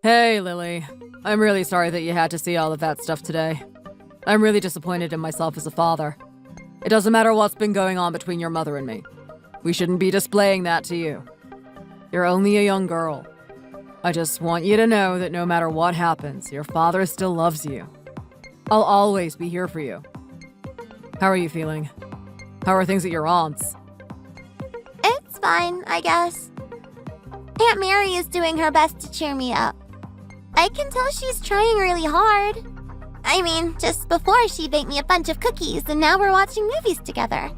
Hey, Lily. I'm really sorry that you had to see all of that stuff today. I'm really disappointed in myself as a father. It doesn't matter what's been going on between your mother and me. We shouldn't be displaying that to you. You're only a young girl. I just want you to know that no matter what happens, your father still loves you. I'll always be here for you. How are you feeling? How are things at your aunt's? It's fine, I guess. Aunt Mary is doing her best to cheer me up. I can tell she's trying really hard. I mean, just before she baked me a bunch of cookies and now we're watching movies together.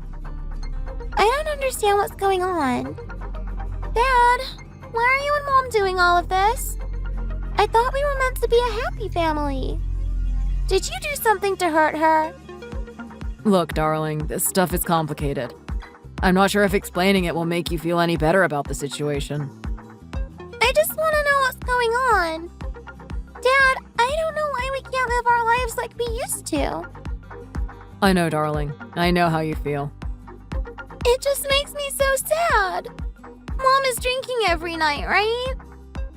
I don't understand what's going on. Dad, why are you and Mom doing all of this? I thought we were meant to be a happy family. Did you do something to hurt her? Look, darling, this stuff is complicated. I'm not sure if explaining it will make you feel any better about the situation. I just want to know what's going on. Dad, I don't know why we can't live our lives like we used to. I know, darling. I know how you feel. It just makes me so sad. Mom is drinking every night, right?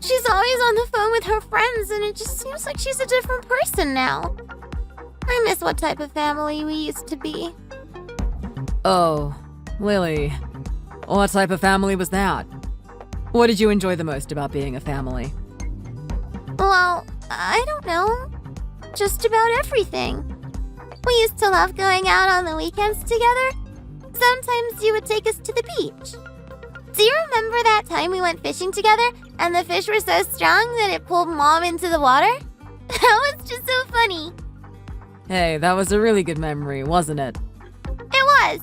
She's always on the phone with her friends, and it just seems like she's a different person now. I miss what type of family we used to be. Oh, Lily. What type of family was that? What did you enjoy the most about being a family? Well, I don't know. Just about everything. We used to love going out on the weekends together. Sometimes you would take us to the beach. Do you remember that time we went fishing together and the fish were so strong that it pulled Mom into the water? That was just so funny. Hey, that was a really good memory, wasn't it? It was.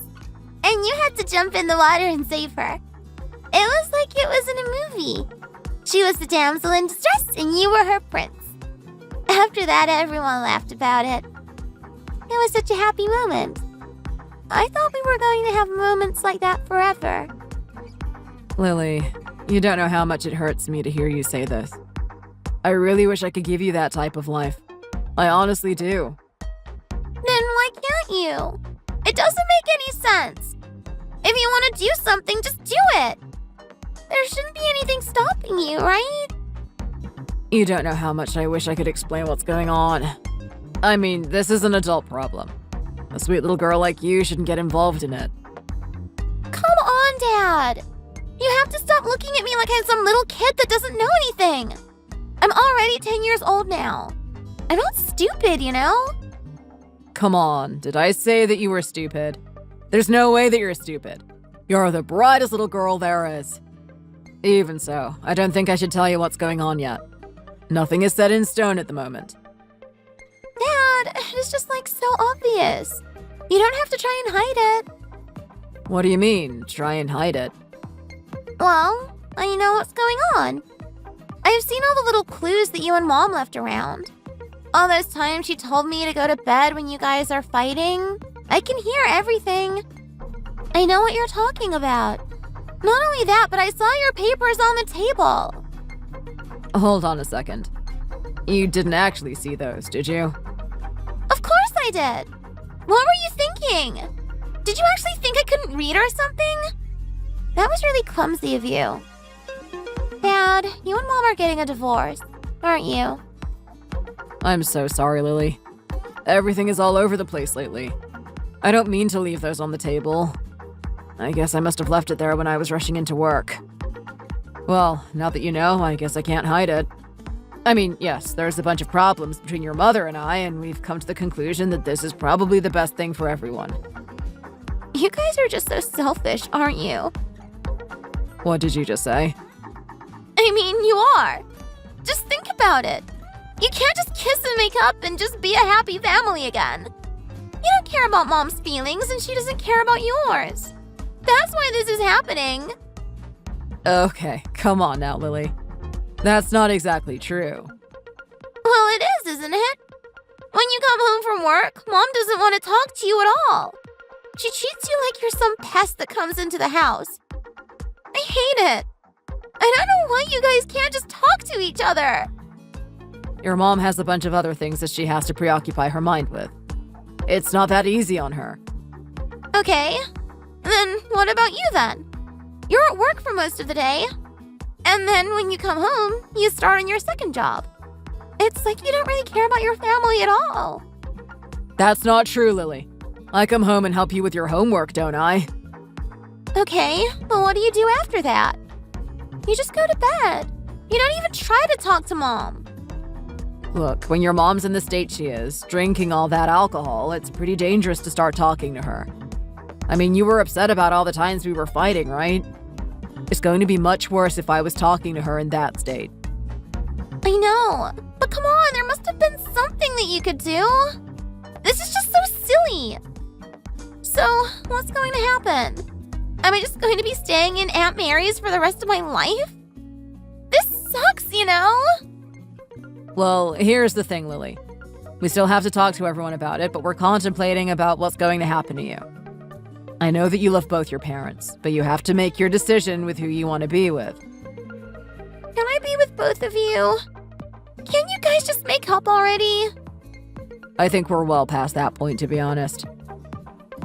And you had to jump in the water and save her. It was like it was in a movie. She was the damsel in distress and you were her prince. After that, everyone laughed about it. It was such a happy moment. I thought we were going to have moments like that forever. Lily, you don't know how much it hurts me to hear you say this. I really wish I could give you that type of life. I honestly do. Then why can't you? It doesn't make any sense. If you want to do something, just do it. There shouldn't be anything stopping you, right? You don't know how much I wish I could explain what's going on. I mean, this is an adult problem. A sweet little girl like you shouldn't get involved in it. Come on, Dad. You have to stop looking at me like I'm some little kid that doesn't know anything. I'm already 10 years old now. I'm not stupid, you know? Come on, did I say that you were stupid? There's no way that you're stupid. You're the brightest little girl there is. Even so, I don't think I should tell you what's going on yet. Nothing is set in stone at the moment. Dad, it's just like so obvious. You don't have to try and hide it. What do you mean, try and hide it? Well, I know what's going on. I've seen all the little clues that you and Mom left around. All those times she told me to go to bed when you guys are fighting. I can hear everything. I know what you're talking about. Not only that, but I saw your papers on the table. Hold on a second. You didn't actually see those, did you? Of course I did. What were you thinking? Did you actually think I couldn't read or something? That was really clumsy of you. Dad, you and Mom are getting a divorce, aren't you? I'm so sorry, Lily. Everything is all over the place lately. I don't mean to leave those on the table. I guess I must have left it there when I was rushing into work. Well, now that you know, I guess I can't hide it. I mean, yes, there's a bunch of problems between your mother and I, and we've come to the conclusion that this is probably the best thing for everyone. You guys are just so selfish, aren't you? What did you just say? I mean, you are. Just think about it. You can't just kiss and make up and just be a happy family again. You don't care about Mom's feelings and she doesn't care about yours. That's why this is happening. Okay, come on now, Lily. That's not exactly true. Well, it is, isn't it? When you come home from work, Mom doesn't want to talk to you at all. She treats you like you're some pest that comes into the house. I hate it. I don't know why you guys can't just talk to each other. Your mom has a bunch of other things that she has to preoccupy her mind with. It's not that easy on her. Okay. Then what about you then? You're at work for most of the day. And then when you come home, you start on your second job. It's like you don't really care about your family at all. That's not true, Lily. I come home and help you with your homework, don't I? Okay, but what do you do after that? You just go to bed. You don't even try to talk to Mom. Look, when your mom's in the state she is, drinking all that alcohol, it's pretty dangerous to start talking to her. I mean, you were upset about all the times we were fighting, right? It's going to be much worse if I was talking to her in that state. I know, but come on, there must have been something that you could do. This is just so silly. So, what's going to happen? Am I just going to be staying in Aunt Mary's for the rest of my life? This sucks, you know? Well, here's the thing, Lily. We still have to talk to everyone about it, but we're contemplating about what's going to happen to you. I know that you love both your parents, but you have to make your decision with who you want to be with. Can I be with both of you? Can you guys just make up already? I think we're well past that point, to be honest.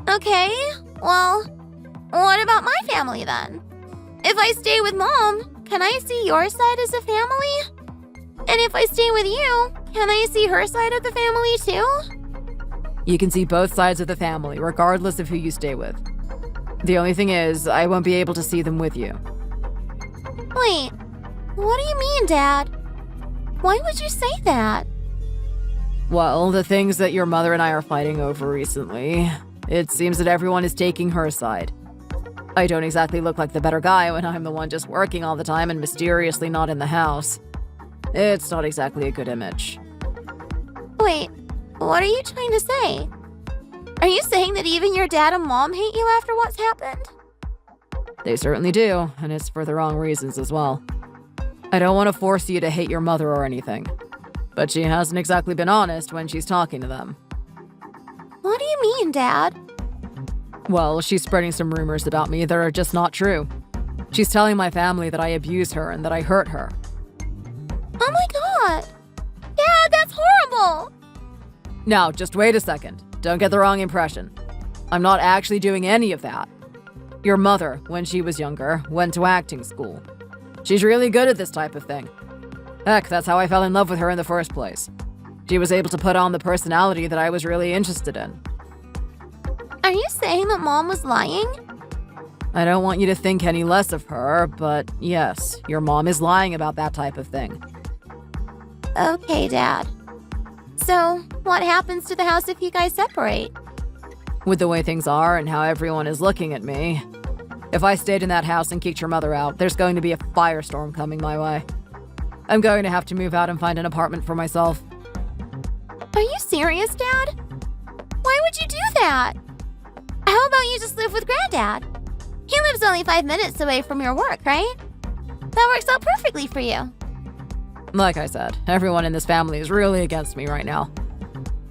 Okay, well, what about my family then? If I stay with Mom, can I see your side as a family? And if I stay with you, can I see her side of the family too? You can see both sides of the family, regardless of who you stay with. The only thing is, I won't be able to see them with you. Wait, what do you mean, Dad? Why would you say that? Well, the things that your mother and I are fighting over recently, it seems that everyone is taking her side. I don't exactly look like the better guy when I'm the one just working all the time and mysteriously not in the house. It's not exactly a good image. Wait, what are you trying to say? Are you saying that even your dad and Mom hate you after what's happened? They certainly do, and it's for the wrong reasons as well. I don't want to force you to hate your mother or anything, but she hasn't exactly been honest when she's talking to them. What do you mean, Dad? Well, she's spreading some rumors about me that are just not true. She's telling my family that I abuse her and that I hurt her. Oh my God! Dad, that's horrible! Now, just wait a second. Don't get the wrong impression. I'm not actually doing any of that. Your mother, when she was younger, went to acting school. She's really good at this type of thing. Heck, that's how I fell in love with her in the first place. She was able to put on the personality that I was really interested in. Are you saying that Mom was lying? I don't want you to think any less of her, but yes, your mom is lying about that type of thing. Okay, Dad. So, what happens to the house if you guys separate? With the way things are and how everyone is looking at me, if I stayed in that house and kicked your mother out, there's going to be a firestorm coming my way. I'm going to have to move out and find an apartment for myself. Are you serious, Dad? Why would you do that? How about you just live with Granddad? He lives only 5 minutes away from your work, right? That works out perfectly for you. Like I said, everyone in this family is really against me right now.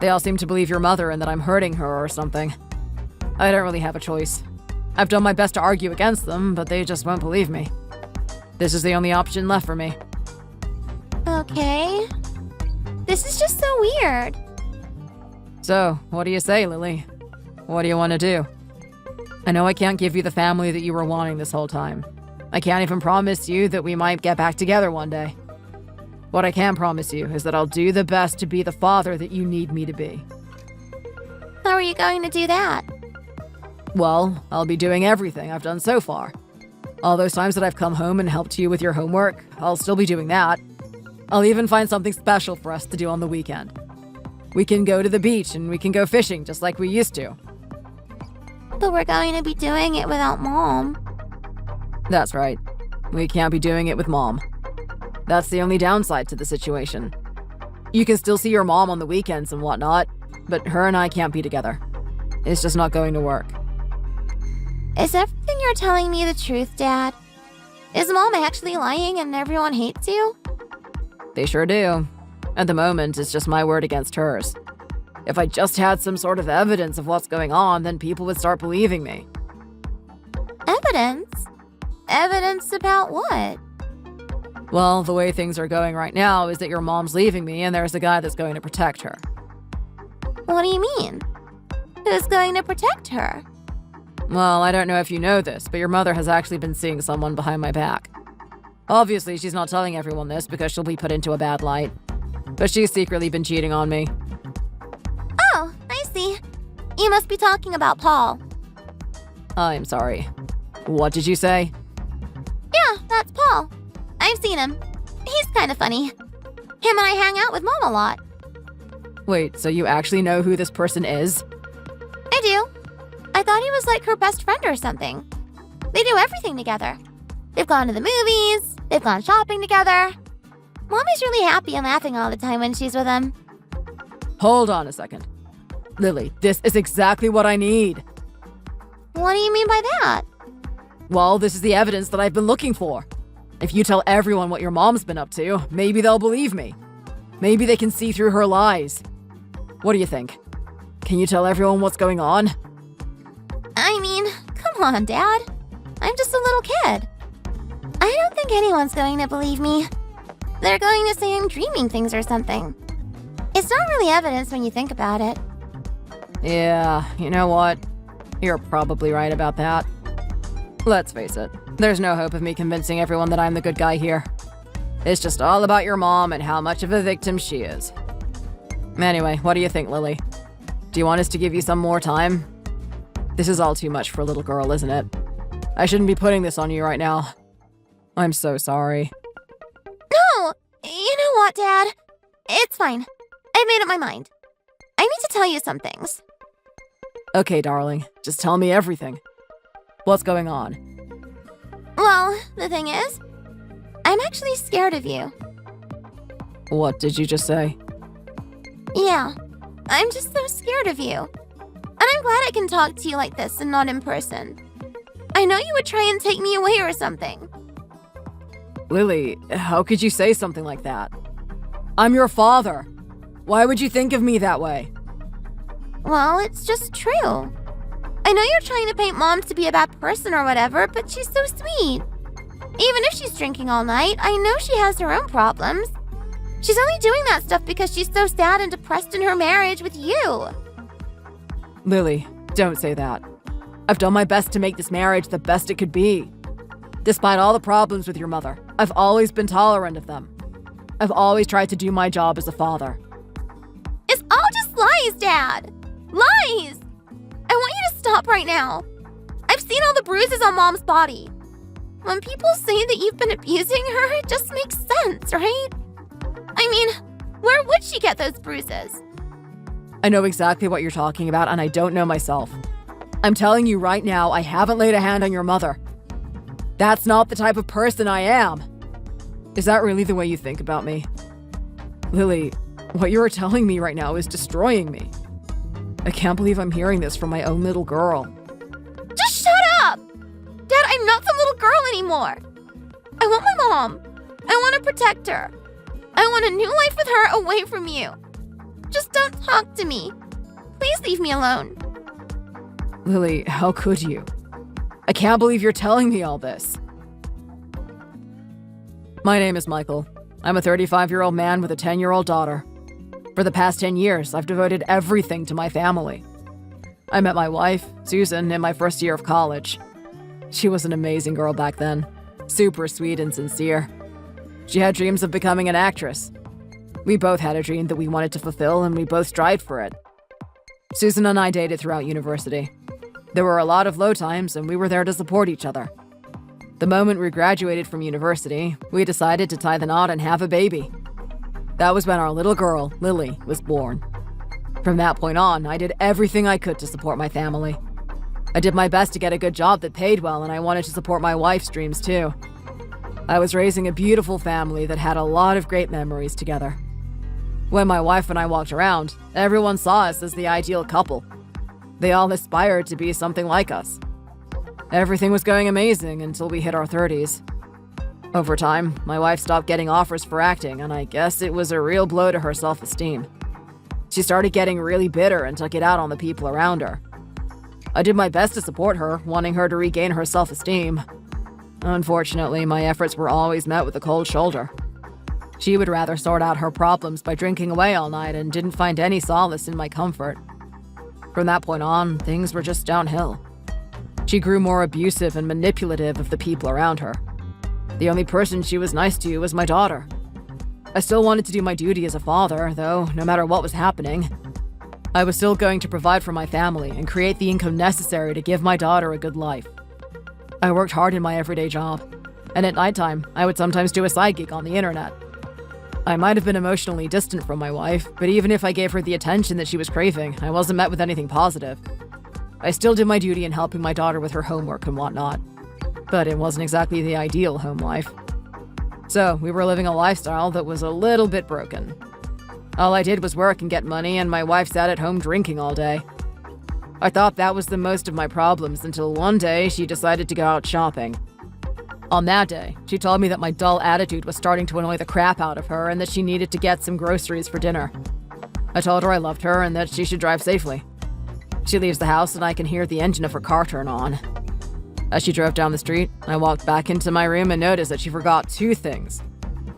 They all seem to believe your mother and that I'm hurting her or something. I don't really have a choice. I've done my best to argue against them, but they just won't believe me. This is the only option left for me. Okay. This is just so weird. So, what do you say, Lily? What do you want to do? I know I can't give you the family that you were wanting this whole time. I can't even promise you that we might get back together one day. What I can promise you is that I'll do the best to be the father that you need me to be. How are you going to do that? Well, I'll be doing everything I've done so far. All those times that I've come home and helped you with your homework, I'll still be doing that. I'll even find something special for us to do on the weekend. We can go to the beach and we can go fishing just like we used to. But we're going to be doing it without Mom. That's right. We can't be doing it with Mom. That's the only downside to the situation. You can still see your mom on the weekends and whatnot, but her and I can't be together. It's just not going to work. Is everything you're telling me the truth, Dad? Is Mom actually lying and everyone hates you? They sure do. At the moment, it's just my word against hers. If I just had some sort of evidence of what's going on, then people would start believing me. Evidence? Evidence about what? Well, the way things are going right now is that your mom's leaving me and there's a guy that's going to protect her. What do you mean? Who's going to protect her? Well, I don't know if you know this, but your mother has actually been seeing someone behind my back. Obviously, she's not telling everyone this because she'll be put into a bad light. But she's secretly been cheating on me. Oh, I see. You must be talking about Paul. I'm sorry. What did you say? Yeah, that's Paul. I've seen him. He's kind of funny. Him and I hang out with Mom a lot. Wait, so you actually know who this person is? I do. I thought he was like her best friend or something. They do everything together. They've gone to the movies. They've gone shopping together. Mommy's really happy and laughing all the time when she's with him. Hold on a second. Lily, this is exactly what I need. What do you mean by that? Well, this is the evidence that I've been looking for. If you tell everyone what your mom's been up to, maybe they'll believe me. Maybe they can see through her lies. What do you think? Can you tell everyone what's going on? I mean, come on, Dad. I'm just a little kid. I don't think anyone's going to believe me. They're going to say I'm dreaming things or something. It's not really evidence when you think about it. Yeah, you know what? You're probably right about that. Let's face it, there's no hope of me convincing everyone that I'm the good guy here. It's just all about your mom and how much of a victim she is. Anyway, what do you think, Lily? Do you want us to give you some more time? This is all too much for a little girl, isn't it? I shouldn't be putting this on you right now. I'm so sorry. No! You know what, Dad? It's fine. I made up my mind. I need to tell you some things. Okay, darling. Just tell me everything. What's going on? Well, the thing is, I'm actually scared of you. What did you just say? Yeah, I'm just so scared of you. And I'm glad I can talk to you like this and not in person. I know you would try and take me away or something. Lily, how could you say something like that? I'm your father. Why would you think of me that way? Well, it's just true. I know you're trying to paint Mom to be a bad person or whatever, but she's so sweet. Even if she's drinking all night, I know she has her own problems. She's only doing that stuff because she's so sad and depressed in her marriage with you. Lily, don't say that. I've done my best to make this marriage the best it could be. Despite all the problems with your mother, I've always been tolerant of them. I've always tried to do my job as a father. It's all just lies, Dad. Lies! I want you to stop right now. I've seen all the bruises on Mom's body. When people say that you've been abusing her, it just makes sense, right? I mean, where would she get those bruises? I know exactly what you're talking about, and I don't know myself. I'm telling you right now, I haven't laid a hand on your mother. That's not the type of person I am. Is that really the way you think about me? Lily, what you're telling me right now is destroying me. I can't believe I'm hearing this from my own little girl. Just shut up! Dad, I'm not some little girl anymore. I want my mom. I want to protect her. I want a new life with her away from you. Just don't talk to me. Please leave me alone. Lily, how could you? I can't believe you're telling me all this. My name is Michael. I'm a 35-year-old man with a 10-year-old daughter. For the past 10 years, I've devoted everything to my family. I met my wife, Susan, in my first year of college. She was an amazing girl back then, super sweet and sincere. She had dreams of becoming an actress. We both had a dream that we wanted to fulfill, and we both strived for it. Susan and I dated throughout university. There were a lot of low times, and we were there to support each other. The moment we graduated from university, we decided to tie the knot and have a baby. That was when our little girl, Lily, was born. From that point on, I did everything I could to support my family. I did my best to get a good job that paid well, and I wanted to support my wife's dreams too. I was raising a beautiful family that had a lot of great memories together. When my wife and I walked around, everyone saw us as the ideal couple. They all aspired to be something like us. Everything was going amazing until we hit our 30s. Over time, my wife stopped getting offers for acting, and I guess it was a real blow to her self-esteem. She started getting really bitter and took it out on the people around her. I did my best to support her, wanting her to regain her self-esteem. Unfortunately, my efforts were always met with a cold shoulder. She would rather sort out her problems by drinking away all night and didn't find any solace in my comfort. From that point on, things were just downhill. She grew more abusive and manipulative of the people around her. The only person she was nice to was my daughter. I still wanted to do my duty as a father, though, no matter what was happening. I was still going to provide for my family and create the income necessary to give my daughter a good life. I worked hard in my everyday job, and at nighttime, I would sometimes do a side gig on the internet. I might have been emotionally distant from my wife, but even if I gave her the attention that she was craving, I wasn't met with anything positive. I still did my duty in helping my daughter with her homework and whatnot, but it wasn't exactly the ideal home life. So, we were living a lifestyle that was a little bit broken. All I did was work and get money, and my wife sat at home drinking all day. I thought that was the most of my problems until one day she decided to go out shopping. On that day, she told me that my dull attitude was starting to annoy the crap out of her and that she needed to get some groceries for dinner. I told her I loved her and that she should drive safely. She leaves the house and I can hear the engine of her car turn on. As she drove down the street, I walked back into my room and noticed that she forgot two things: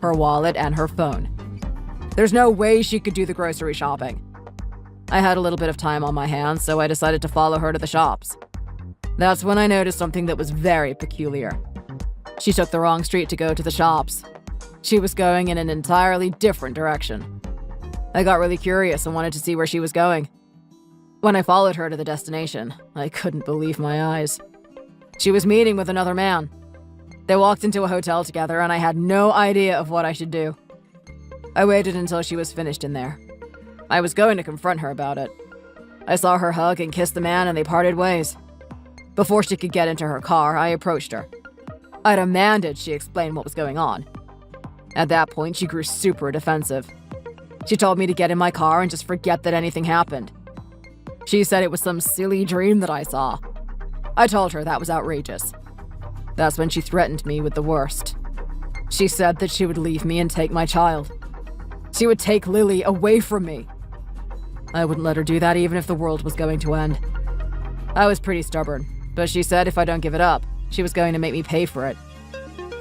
her wallet and her phone. There's no way she could do the grocery shopping. I had a little bit of time on my hands, so I decided to follow her to the shops. That's when I noticed something that was very peculiar. She took the wrong street to go to the shops. She was going in an entirely different direction. I got really curious and wanted to see where she was going. When I followed her to the destination, I couldn't believe my eyes. She was meeting with another man. They walked into a hotel together and I had no idea of what I should do. I waited until she was finished in there. I was going to confront her about it. I saw her hug and kiss the man and they parted ways. Before she could get into her car, I approached her. I demanded she explain what was going on. At that point, she grew super defensive. She told me to get in my car and just forget that anything happened. She said it was some silly dream that I saw. I told her that was outrageous. That's when she threatened me with the worst. She said that she would leave me and take my child. She would take Lily away from me. I wouldn't let her do that even if the world was going to end. I was pretty stubborn, but she said if I don't give it up, she was going to make me pay for it.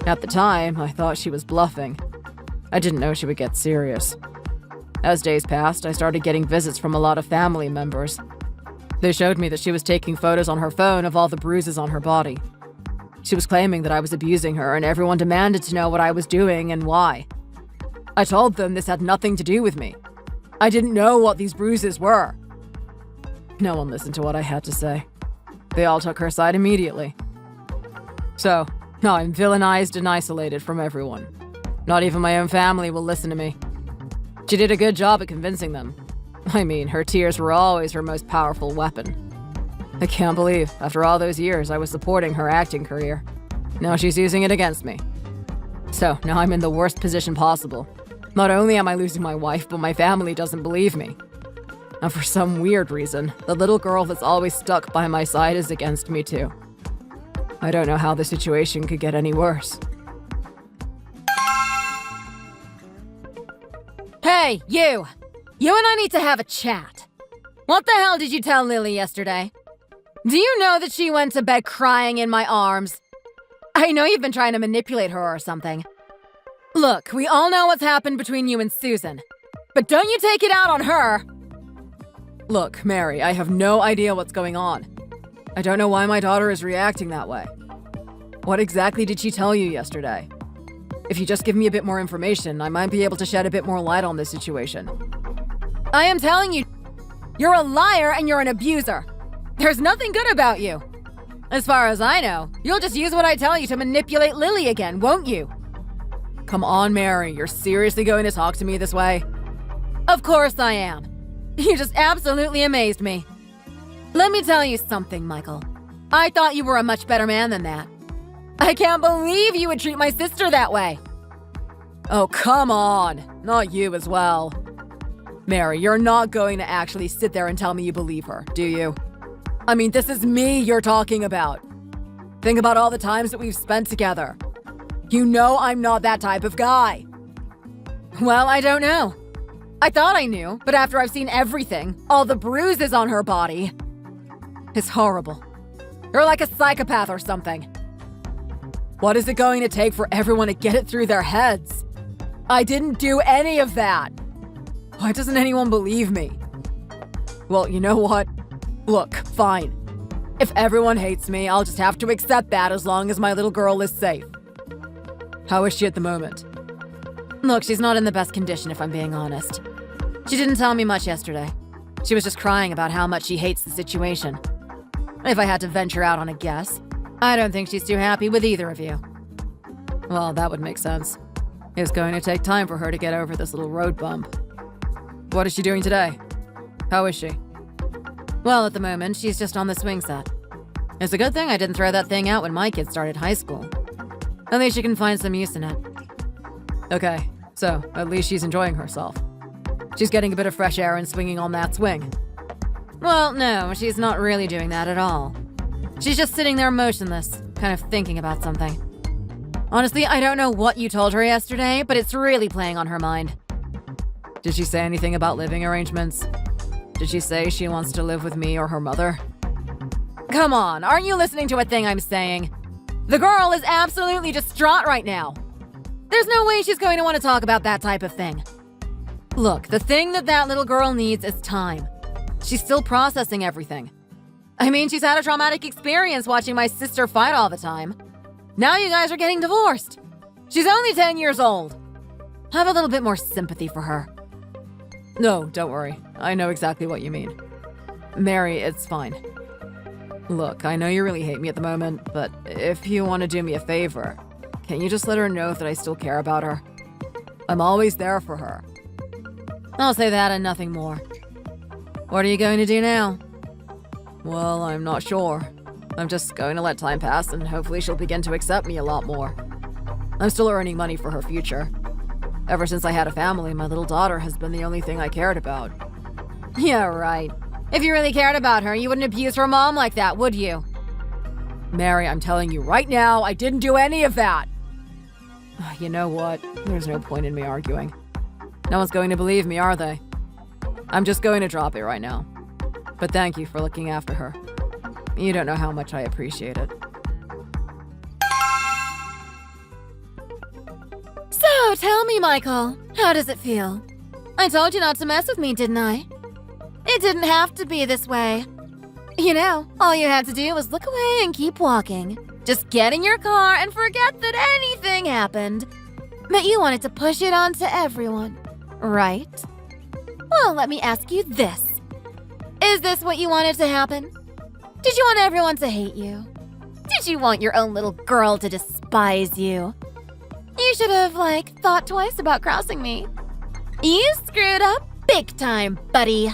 At the time, I thought she was bluffing. I didn't know she would get serious. As days passed, I started getting visits from a lot of family members. They showed me that she was taking photos on her phone of all the bruises on her body. She was claiming that I was abusing her, and everyone demanded to know what I was doing and why. I told them this had nothing to do with me. I didn't know what these bruises were. No one listened to what I had to say. They all took her side immediately. So, now I'm villainized and isolated from everyone. Not even my own family will listen to me. She did a good job at convincing them. I mean, her tears were always her most powerful weapon. I can't believe, after all those years, I was supporting her acting career. Now she's using it against me. So, now I'm in the worst position possible. Not only am I losing my wife, but my family doesn't believe me. And for some weird reason, the little girl that's always stuck by my side is against me too. I don't know how the situation could get any worse. Hey, you! You and I need to have a chat. What the hell did you tell Lily yesterday? Do you know that she went to bed crying in my arms? I know you've been trying to manipulate her or something. Look, we all know what's happened between you and Susan. But don't you take it out on her! Look, Mary, I have no idea what's going on. I don't know why my daughter is reacting that way. What exactly did she tell you yesterday? If you just give me a bit more information, I might be able to shed a bit more light on this situation. I am telling you, you're a liar and you're an abuser. There's nothing good about you. As far as I know, you'll just use what I tell you to manipulate Lily again, won't you? Come on, Mary, you're seriously going to talk to me this way? Of course I am. You just absolutely amazed me. Let me tell you something, Michael. I thought you were a much better man than that. I can't believe you would treat my sister that way. Oh, come on. Not you as well. Mary, you're not going to actually sit there and tell me you believe her, do you? I mean, this is me you're talking about. Think about all the times that we've spent together. You know I'm not that type of guy. Well, I don't know. I thought I knew, but after I've seen everything, all the bruises on her body, it's horrible. You're like a psychopath or something. What is it going to take for everyone to get it through their heads? I didn't do any of that. Why doesn't anyone believe me? Well, you know what? Look, fine. If everyone hates me, I'll just have to accept that as long as my little girl is safe. How is she at the moment? Look, she's not in the best condition if I'm being honest. She didn't tell me much yesterday. She was just crying about how much she hates the situation. If I had to venture out on a guess, I don't think she's too happy with either of you. Well, that would make sense. It's going to take time for her to get over this little road bump. What is she doing today? How is she? Well, at the moment, she's just on the swing set. It's a good thing I didn't throw that thing out when my kids started high school. At least she can find some use in it. Okay, so at least she's enjoying herself. She's getting a bit of fresh air and swinging on that swing. Well, no, she's not really doing that at all. She's just sitting there motionless, kind of thinking about something. Honestly, I don't know what you told her yesterday, but it's really playing on her mind. Did she say anything about living arrangements? Did she say she wants to live with me or her mother? Come on, aren't you listening to a thing I'm saying? The girl is absolutely distraught right now. There's no way she's going to want to talk about that type of thing. Look, the thing that little girl needs is time. She's still processing everything. I mean, she's had a traumatic experience watching my sister fight all the time. Now you guys are getting divorced. She's only 10 years old. Have a little bit more sympathy for her. No, don't worry. I know exactly what you mean. Mary, it's fine. Look, I know you really hate me at the moment, but if you want to do me a favor, can you just let her know that I still care about her? I'm always there for her. I'll say that and nothing more. What are you going to do now? Well, I'm not sure. I'm just going to let time pass and hopefully she'll begin to accept me a lot more. I'm still earning money for her future. Ever since I had a family, my little daughter has been the only thing I cared about. Yeah, right. If you really cared about her, you wouldn't abuse her mom like that, would you? Mary, I'm telling you right now, I didn't do any of that. You know what? There's no point in me arguing. No one's going to believe me, are they? I'm just going to drop it right now. But thank you for looking after her. You don't know how much I appreciate it. So, tell me, Michael, how does it feel? I told you not to mess with me, didn't I? It didn't have to be this way. You know, all you had to do was look away and keep walking. Just get in your car and forget that anything happened. But you wanted to push it on to everyone, right? Well, let me ask you this. Is this what you wanted to happen? Did you want everyone to hate you? Did you want your own little girl to despise you? You should have, thought twice about crossing me. You screwed up big time, buddy.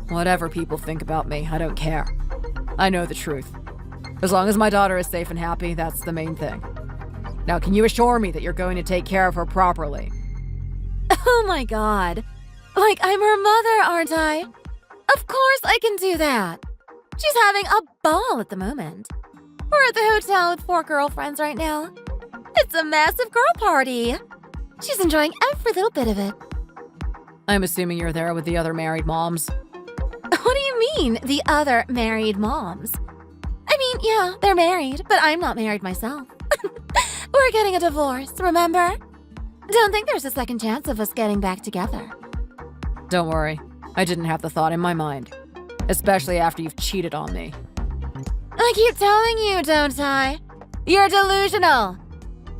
Whatever people think about me, I don't care. I know the truth. As long as my daughter is safe and happy, that's the main thing. Now, can you assure me that you're going to take care of her properly? Oh my god. Like I'm her mother, aren't I? Of course I can do that. She's having a ball at the moment. We're at the hotel with 4 girlfriends right now. It's a massive girl party. She's enjoying every little bit of it. I'm assuming you're there with the other married moms. What do you mean, the other married moms? I mean, yeah, they're married, but I'm not married myself. We're getting a divorce, remember? Don't think there's a second chance of us getting back together. Don't worry. I didn't have the thought in my mind. Especially after you've cheated on me. I keep telling you, don't I? You're delusional.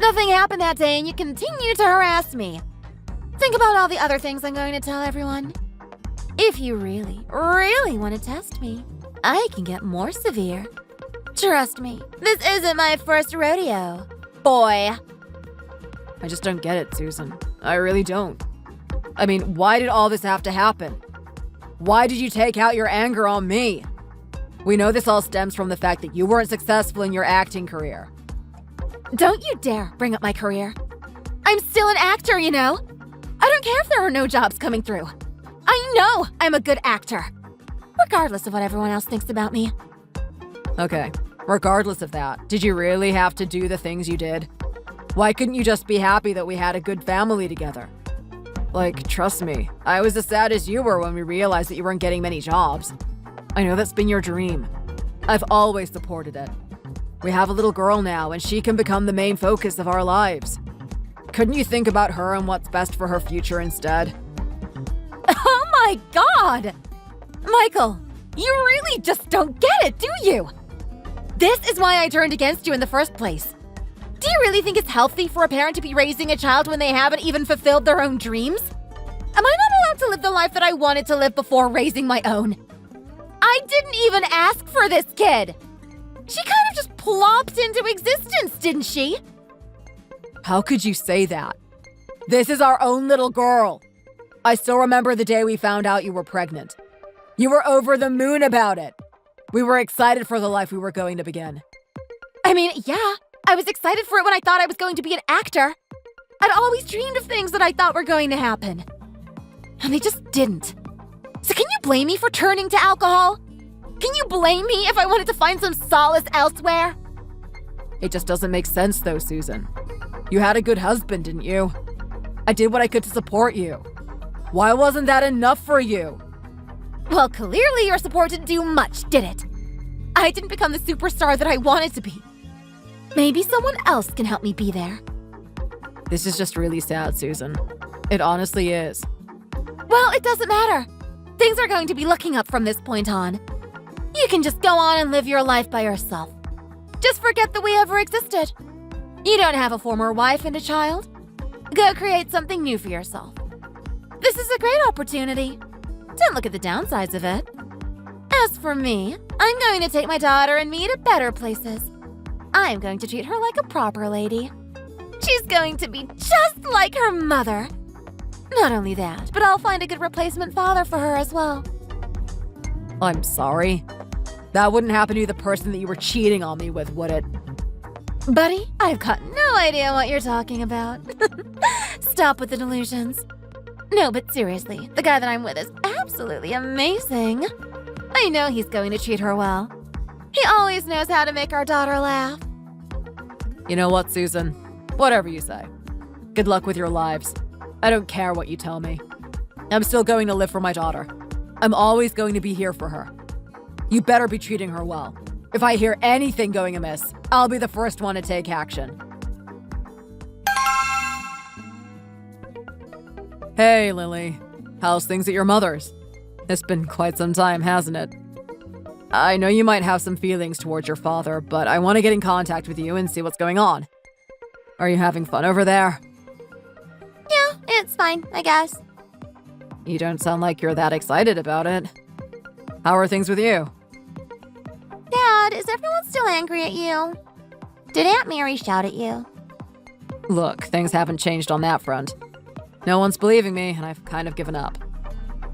Nothing happened that day and you continue to harass me. Think about all the other things I'm going to tell everyone. If you really, really want to test me, I can get more severe. Trust me, this isn't my first rodeo, boy. I just don't get it, Susan. I really don't. I mean, why did all this have to happen? Why did you take out your anger on me? We know this all stems from the fact that you weren't successful in your acting career. Don't you dare bring up my career. I'm still an actor, you know. I don't care if there are no jobs coming through. I know I'm a good actor, regardless of what everyone else thinks about me. Okay, regardless of that, did you really have to do the things you did? Why couldn't you just be happy that we had a good family together? Trust me, I was as sad as you were when we realized that you weren't getting many jobs. I know that's been your dream. I've always supported it. We have a little girl now, and she can become the main focus of our lives. Couldn't you think about her and what's best for her future instead? Oh my god! Michael, you really just don't get it, do you? This is why I turned against you in the first place. Do you really think it's healthy for a parent to be raising a child when they haven't even fulfilled their own dreams? Am I not allowed to live the life that I wanted to live before raising my own? I didn't even ask for this kid. She kind of just plopped into existence, didn't she? How could you say that? This is our own little girl. I still remember the day we found out you were pregnant. You were over the moon about it. We were excited for the life we were going to begin. I mean, yeah, I was excited for it when I thought I was going to be an actor. I'd always dreamed of things that I thought were going to happen. And they just didn't. So can you blame me for turning to alcohol? Can you blame me if I wanted to find some solace elsewhere? It just doesn't make sense though, Susan. You had a good husband, didn't you? I did what I could to support you. Why wasn't that enough for you? Well, clearly your support didn't do much, did it? I didn't become the superstar that I wanted to be. Maybe someone else can help me be there. This is just really sad, Susan. It honestly is. Well, it doesn't matter. Things are going to be looking up from this point on. You can just go on and live your life by yourself. Just forget that we ever existed. You don't have a former wife and a child. Go create something new for yourself. This is a great opportunity. Don't look at the downsides of it. As for me, I'm going to take my daughter and me to better places. I'm going to treat her like a proper lady. She's going to be just like her mother. Not only that, but I'll find a good replacement father for her as well. I'm sorry. That wouldn't happen to the person that you were cheating on me with, would it? Buddy, I've got no idea what you're talking about. Stop with the delusions. No, but seriously, the guy that I'm with is absolutely amazing. I know he's going to treat her well. He always knows how to make our daughter laugh. You know what, Susan? Whatever you say. Good luck with your lives. I don't care what you tell me. I'm still going to live for my daughter. I'm always going to be here for her. You better be treating her well. If I hear anything going amiss, I'll be the first one to take action. Hey, Lily. How's things at your mother's? It's been quite some time, hasn't it? I know you might have some feelings towards your father, but I want to get in contact with you and see what's going on. Are you having fun over there? Yeah, it's fine, I guess. You don't sound like you're that excited about it. How are things with you? Dad, is everyone still angry at you? Did Aunt Mary shout at you? Look, things haven't changed on that front. No one's believing me, and I've kind of given up.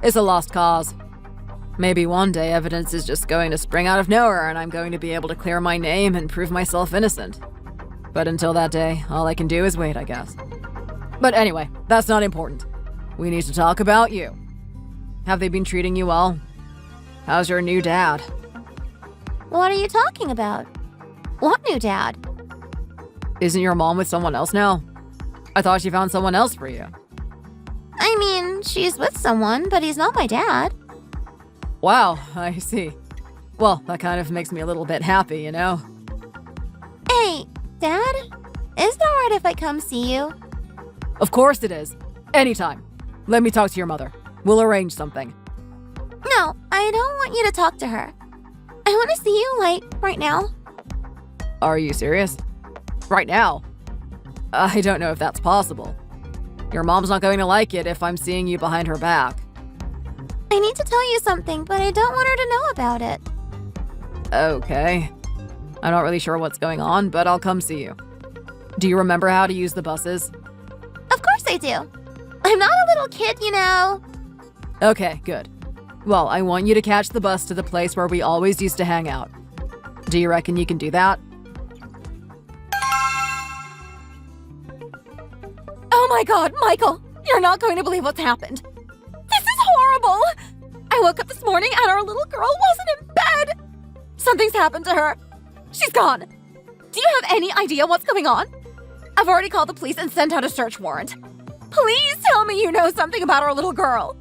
It's a lost cause. Maybe one day evidence is just going to spring out of nowhere and I'm going to be able to clear my name and prove myself innocent. But until that day, all I can do is wait, I guess. But anyway, that's not important. We need to talk about you. Have they been treating you well? How's your new dad? What are you talking about? What new dad? Isn't your mom with someone else now? I thought she found someone else for you. I mean, she's with someone, but he's not my dad. Wow, I see. Well, that kind of makes me a little bit happy, you know? Hey, Dad? Is it alright if I come see you? Of course it is. Anytime. Let me talk to your mother. We'll arrange something. No, I don't want you to talk to her. I want to see you, like, right now. Are you serious? Right now? I don't know if that's possible. Your mom's not going to like it if I'm seeing you behind her back. I need to tell you something, but I don't want her to know about it. Okay. I'm not really sure what's going on, but I'll come see you. Do you remember how to use the buses? Of course I do. I'm not a little kid, you know. Okay, good. Well, I want you to catch the bus to the place where we always used to hang out. Do you reckon you can do that? Oh my God, Michael! You're not going to believe what's happened. This is horrible! I woke up this morning and our little girl wasn't in bed! Something's happened to her. She's gone. Do you have any idea what's going on? I've already called the police and sent out a search warrant. Please tell me you know something about our little girl.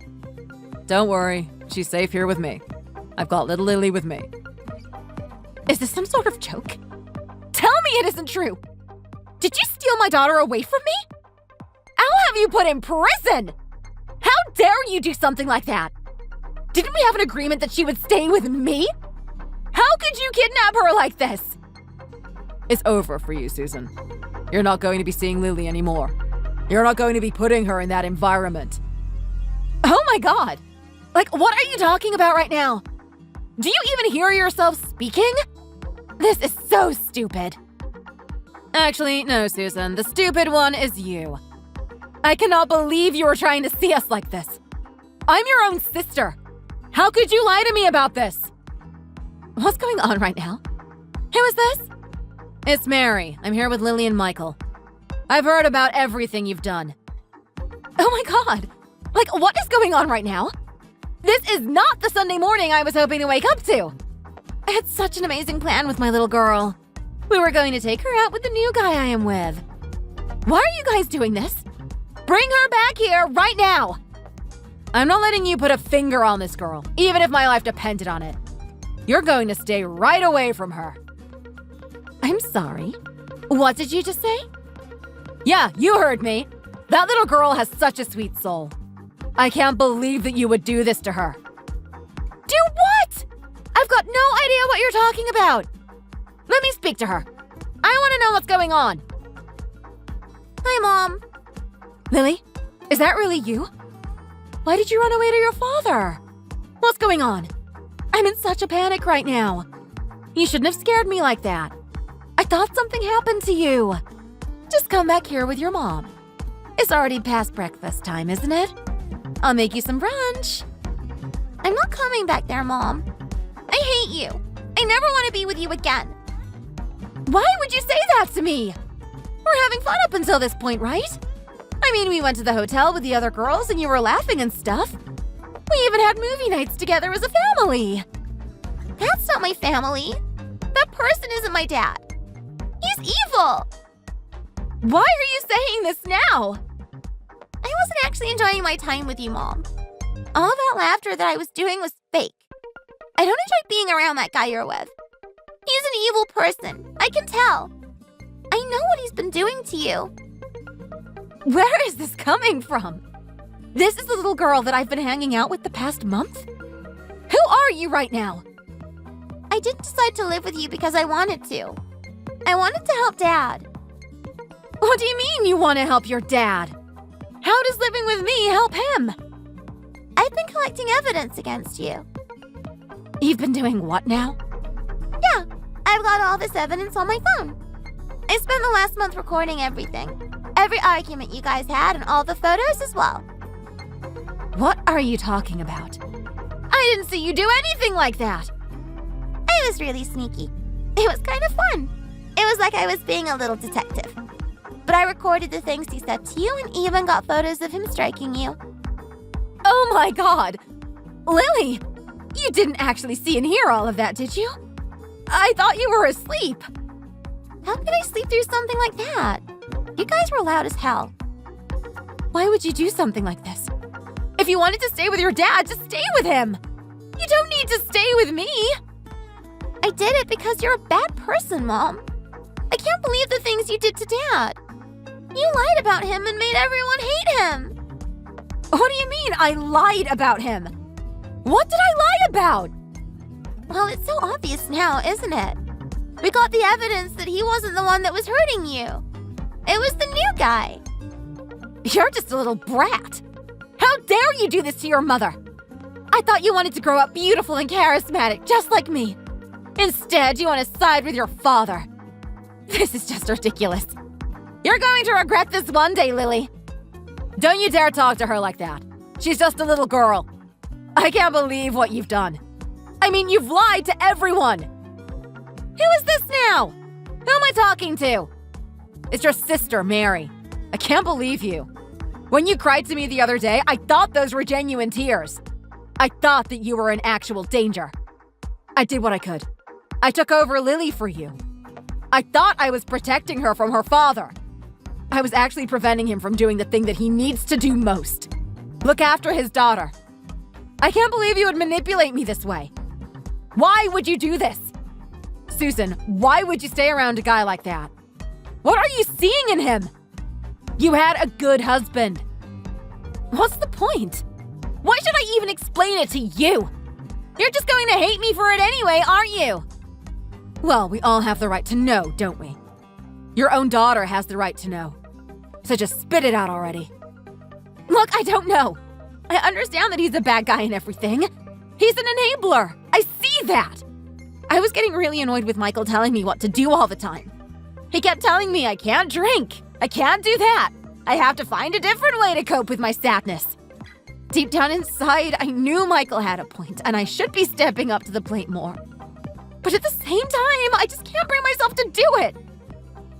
Don't worry. She's safe here with me. I've got little Lily with me. Is this some sort of joke? Tell me it isn't true. Did you steal my daughter away from me? I'll have you put in prison! How dare you do something like that? Didn't we have an agreement that she would stay with me? How could you kidnap her like this? It's over for you, Susan. You're not going to be seeing Lily anymore. You're not going to be putting her in that environment. Oh my god! Like, what are you talking about right now? Do you even hear yourself speaking? This is so stupid. Actually, no, Susan. The stupid one is you. I cannot believe you were trying to see us like this. I'm your own sister. How could you lie to me about this? What's going on right now? Who is this? It's Mary. I'm here with Lily and Michael. I've heard about everything you've done. Oh my god! Like, what is going on right now? This is not the Sunday morning I was hoping to wake up to! I had such an amazing plan with my little girl. We were going to take her out with the new guy I am with. Why are you guys doing this? Bring her back here right now! I'm not letting you put a finger on this girl, even if my life depended on it. You're going to stay right away from her. I'm sorry. What did you just say? Yeah, you heard me. That little girl has such a sweet soul. I can't believe that you would do this to her. Do what? I've got no idea what you're talking about. Let me speak to her. I want to know what's going on. Hi, Mom. Lily, is that really you? Why did you run away to your father? What's going on? I'm in such a panic right now. You shouldn't have scared me like that. I thought something happened to you. Just come back here with your mom. It's already past breakfast time, isn't it? I'll make you some brunch. I'm not coming back there, Mom. I hate you. I never want to be with you again. Why would you say that to me? We're having fun up until this point, right? I mean, we went to the hotel with the other girls and you were laughing and stuff. We even had movie nights together as a family. That's not my family. That person isn't my dad. He's evil. Why are you saying this now? I wasn't actually enjoying my time with you, Mom. All that laughter that I was doing was fake. I don't enjoy being around that guy you're with. He's an evil person. I can tell. I know what he's been doing to you. Where is this coming from? This is the little girl that I've been hanging out with the past month? Who are you right now? I didn't decide to live with you because I wanted to. I wanted to help Dad. What do you mean you want to help your dad? How does living with me help him? I've been collecting evidence against you. You've been doing what now? Yeah, I've got all this evidence on my phone. I spent the last month recording everything. Every argument you guys had and all the photos as well. What are you talking about? I didn't see you do anything like that. I was really sneaky. It was kind of fun. It was like I was being a little detective. But I recorded the things he said to you and even got photos of him striking you. Oh my god! Lily! You didn't actually see and hear all of that, did you? I thought you were asleep. How could I sleep through something like that? You guys were loud as hell. Why would you do something like this? If you wanted to stay with your dad, just stay with him. You don't need to stay with me. I did it because you're a bad person, Mom. I can't believe the things you did to Dad. You lied about him and made everyone hate him. What do you mean I lied about him? What did I lie about? Well, it's so obvious now, isn't it? We got the evidence that he wasn't the one that was hurting you. It was the new guy. You're just a little brat. How dare you do this to your mother? I thought you wanted to grow up beautiful and charismatic, just like me. Instead, you want to side with your father. This is just ridiculous. You're going to regret this one day, Lily. Don't you dare talk to her like that. She's just a little girl. I can't believe what you've done. I mean, you've lied to everyone. Who is this now? Who am I talking to? It's your sister, Mary. I can't believe you. When you cried to me the other day, I thought those were genuine tears. I thought that you were in actual danger. I did what I could. I took over Lily for you. I thought I was protecting her from her father. I was actually preventing him from doing the thing that he needs to do most. Look after his daughter. I can't believe you would manipulate me this way. Why would you do this? Susan, why would you stay around a guy like that? What are you seeing in him? You had a good husband. What's the point? Why should I even explain it to you? You're just going to hate me for it anyway, aren't you? Well, we all have the right to know, don't we? Your own daughter has the right to know. So just spit it out already. Look, I don't know. I understand that he's a bad guy and everything. He's an enabler. I see that. I was getting really annoyed with Michael telling me what to do all the time. He kept telling me I can't drink. I can't do that. I have to find a different way to cope with my sadness. Deep down inside, I knew Michael had a point, and I should be stepping up to the plate more. But at the same time, I just can't bring myself to do it.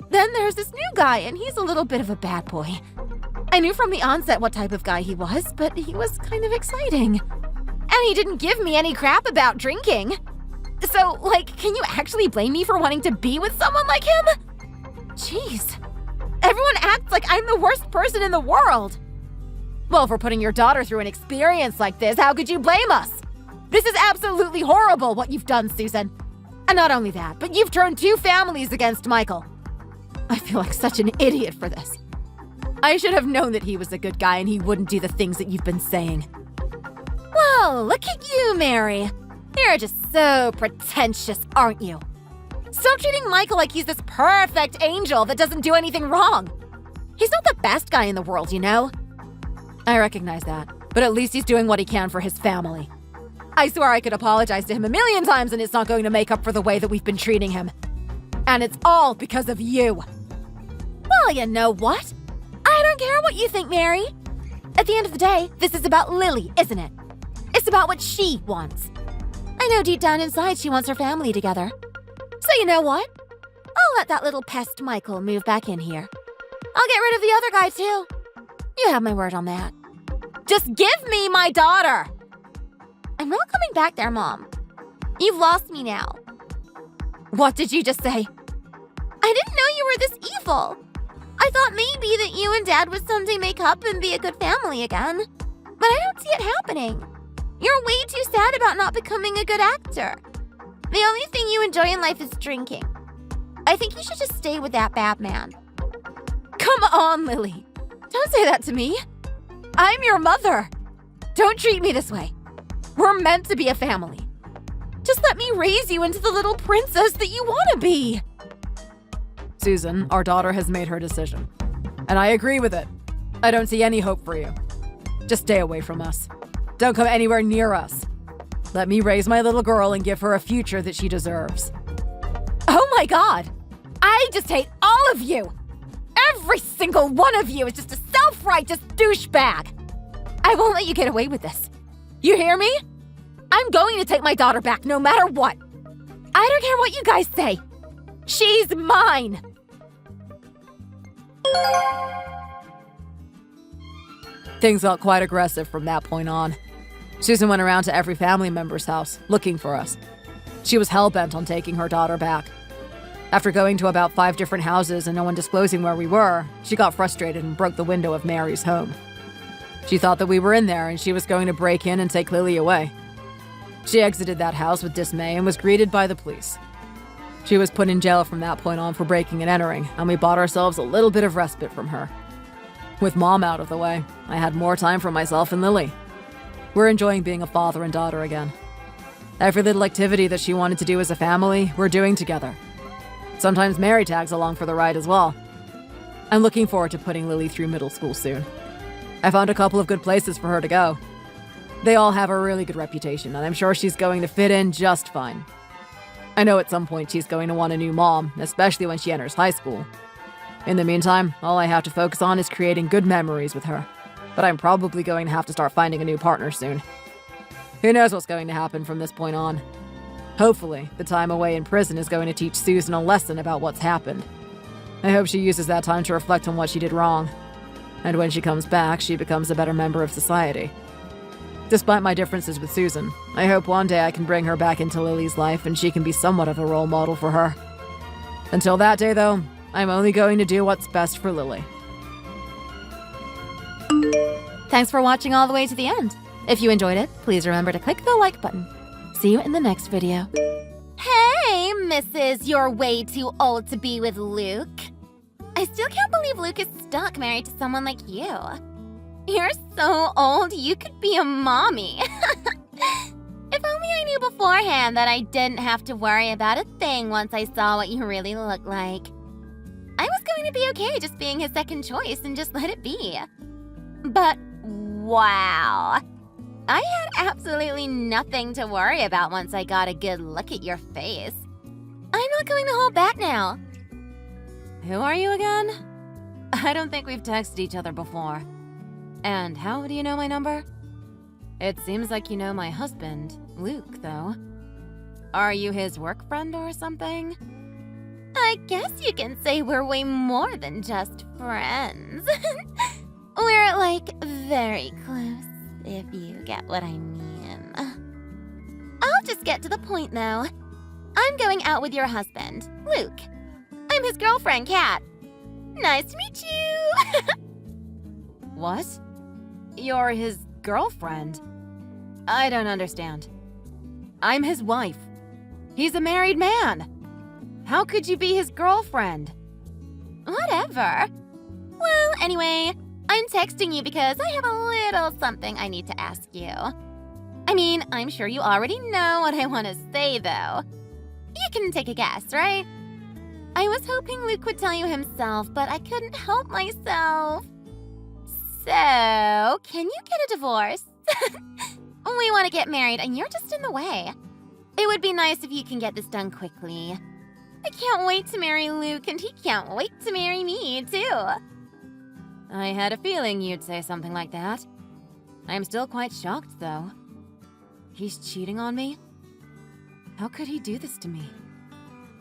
Then there's this new guy, and he's a little bit of a bad boy. I knew from the onset what type of guy he was, but he was kind of exciting. And he didn't give me any crap about drinking. So, can you actually blame me for wanting to be with someone like him? Jeez. Everyone acts like I'm the worst person in the world. Well, for putting your daughter through an experience like this, how could you blame us? This is absolutely horrible what you've done, Susan. And not only that, but you've turned 2 families against Michael. I feel like such an idiot for this. I should have known that he was a good guy and he wouldn't do the things that you've been saying. Well, look at you, Mary. You're just so pretentious, aren't you? Stop treating Michael like he's this perfect angel that doesn't do anything wrong. He's not the best guy in the world, you know? I recognize that, but at least he's doing what he can for his family. I swear I could apologize to him a million times and it's not going to make up for the way that we've been treating him. And it's all because of you. Well, you know what? I don't care what you think, Mary. At the end of the day, this is about Lily, isn't it? It's about what she wants. I know deep down inside she wants her family together. So you know what? I'll let that little pest Michael move back in here. I'll get rid of the other guy too. You have my word on that. Just give me my daughter! I'm not coming back there, Mom. You've lost me now. What did you just say? I didn't know you were this evil. I thought maybe that you and Dad would someday make up and be a good family again. But I don't see it happening. You're way too sad about not becoming a good actor. The only thing you enjoy in life is drinking. I think you should just stay with that bad man. Come on, Lily. Don't say that to me. I'm your mother. Don't treat me this way. We're meant to be a family. Just let me raise you into the little princess that you want to be. Susan, our daughter has made her decision. And I agree with it. I don't see any hope for you. Just stay away from us. Don't come anywhere near us. Let me raise my little girl and give her a future that she deserves. Oh my God! I just hate all of you! Every single one of you is just a self-righteous douchebag! I won't let you get away with this. You hear me? I'm going to take my daughter back no matter what. I don't care what you guys say. She's mine! Things got quite aggressive from that point on. Susan went around to every family member's house, looking for us. She was hell-bent on taking her daughter back. After going to about 5 different houses and no one disclosing where we were, she got frustrated and broke the window of Mary's home. She thought that we were in there and she was going to break in and take Lily away. She exited that house with dismay and was greeted by the police. She was put in jail from that point on for breaking and entering, and we bought ourselves a little bit of respite from her. With Mom out of the way, I had more time for myself and Lily. We're enjoying being a father and daughter again. Every little activity that she wanted to do as a family, we're doing together. Sometimes Mary tags along for the ride as well. I'm looking forward to putting Lily through middle school soon. I found a couple of good places for her to go. They all have a really good reputation, and I'm sure she's going to fit in just fine. I know at some point she's going to want a new mom, especially when she enters high school. In the meantime, all I have to focus on is creating good memories with her. But I'm probably going to have to start finding a new partner soon. Who knows what's going to happen from this point on. Hopefully, the time away in prison is going to teach Susan a lesson about what's happened. I hope she uses that time to reflect on what she did wrong. And when she comes back, she becomes a better member of society. Despite my differences with Susan, I hope one day I can bring her back into Lily's life and she can be somewhat of a role model for her. Until that day, though, I'm only going to do what's best for Lily. Thanks for watching all the way to the end. If you enjoyed it, please remember to click the like button. See you in the next video. Hey, Mrs. You're way too old to be with Luke. I still can't believe Luke is stuck married to someone like you. You're so old, you could be a mommy. If only I knew beforehand that I didn't have to worry about a thing once I saw what you really look like. I was going to be okay just being his second choice and just let it be. But wow. I had absolutely nothing to worry about once I got a good look at your face. I'm not going to hold back now. Who are you again? I don't think we've texted each other before. And how do you know my number? It seems like you know my husband, Luke, though. Are you his work friend or something? I guess you can say we're way more than just friends. We're, like, very close, if you get what I mean. I'll just get to the point, though. I'm going out with your husband, Luke. I'm his girlfriend, Kat. Nice to meet you! What? You're his girlfriend? I don't understand. I'm his wife. He's a married man. How could you be his girlfriend? Whatever. Well, anyway, I'm texting you because I have a little something I need to ask you. I mean, I'm sure you already know what I want to say, though. You can take a guess, right? I was hoping Luke would tell you himself, but I couldn't help myself. So, can you get a divorce? We want to get married and you're just in the way. It would be nice if you can get this done quickly. I can't wait to marry Luke and he can't wait to marry me, too. I had a feeling you'd say something like that. I'm still quite shocked, though. He's cheating on me? How could he do this to me?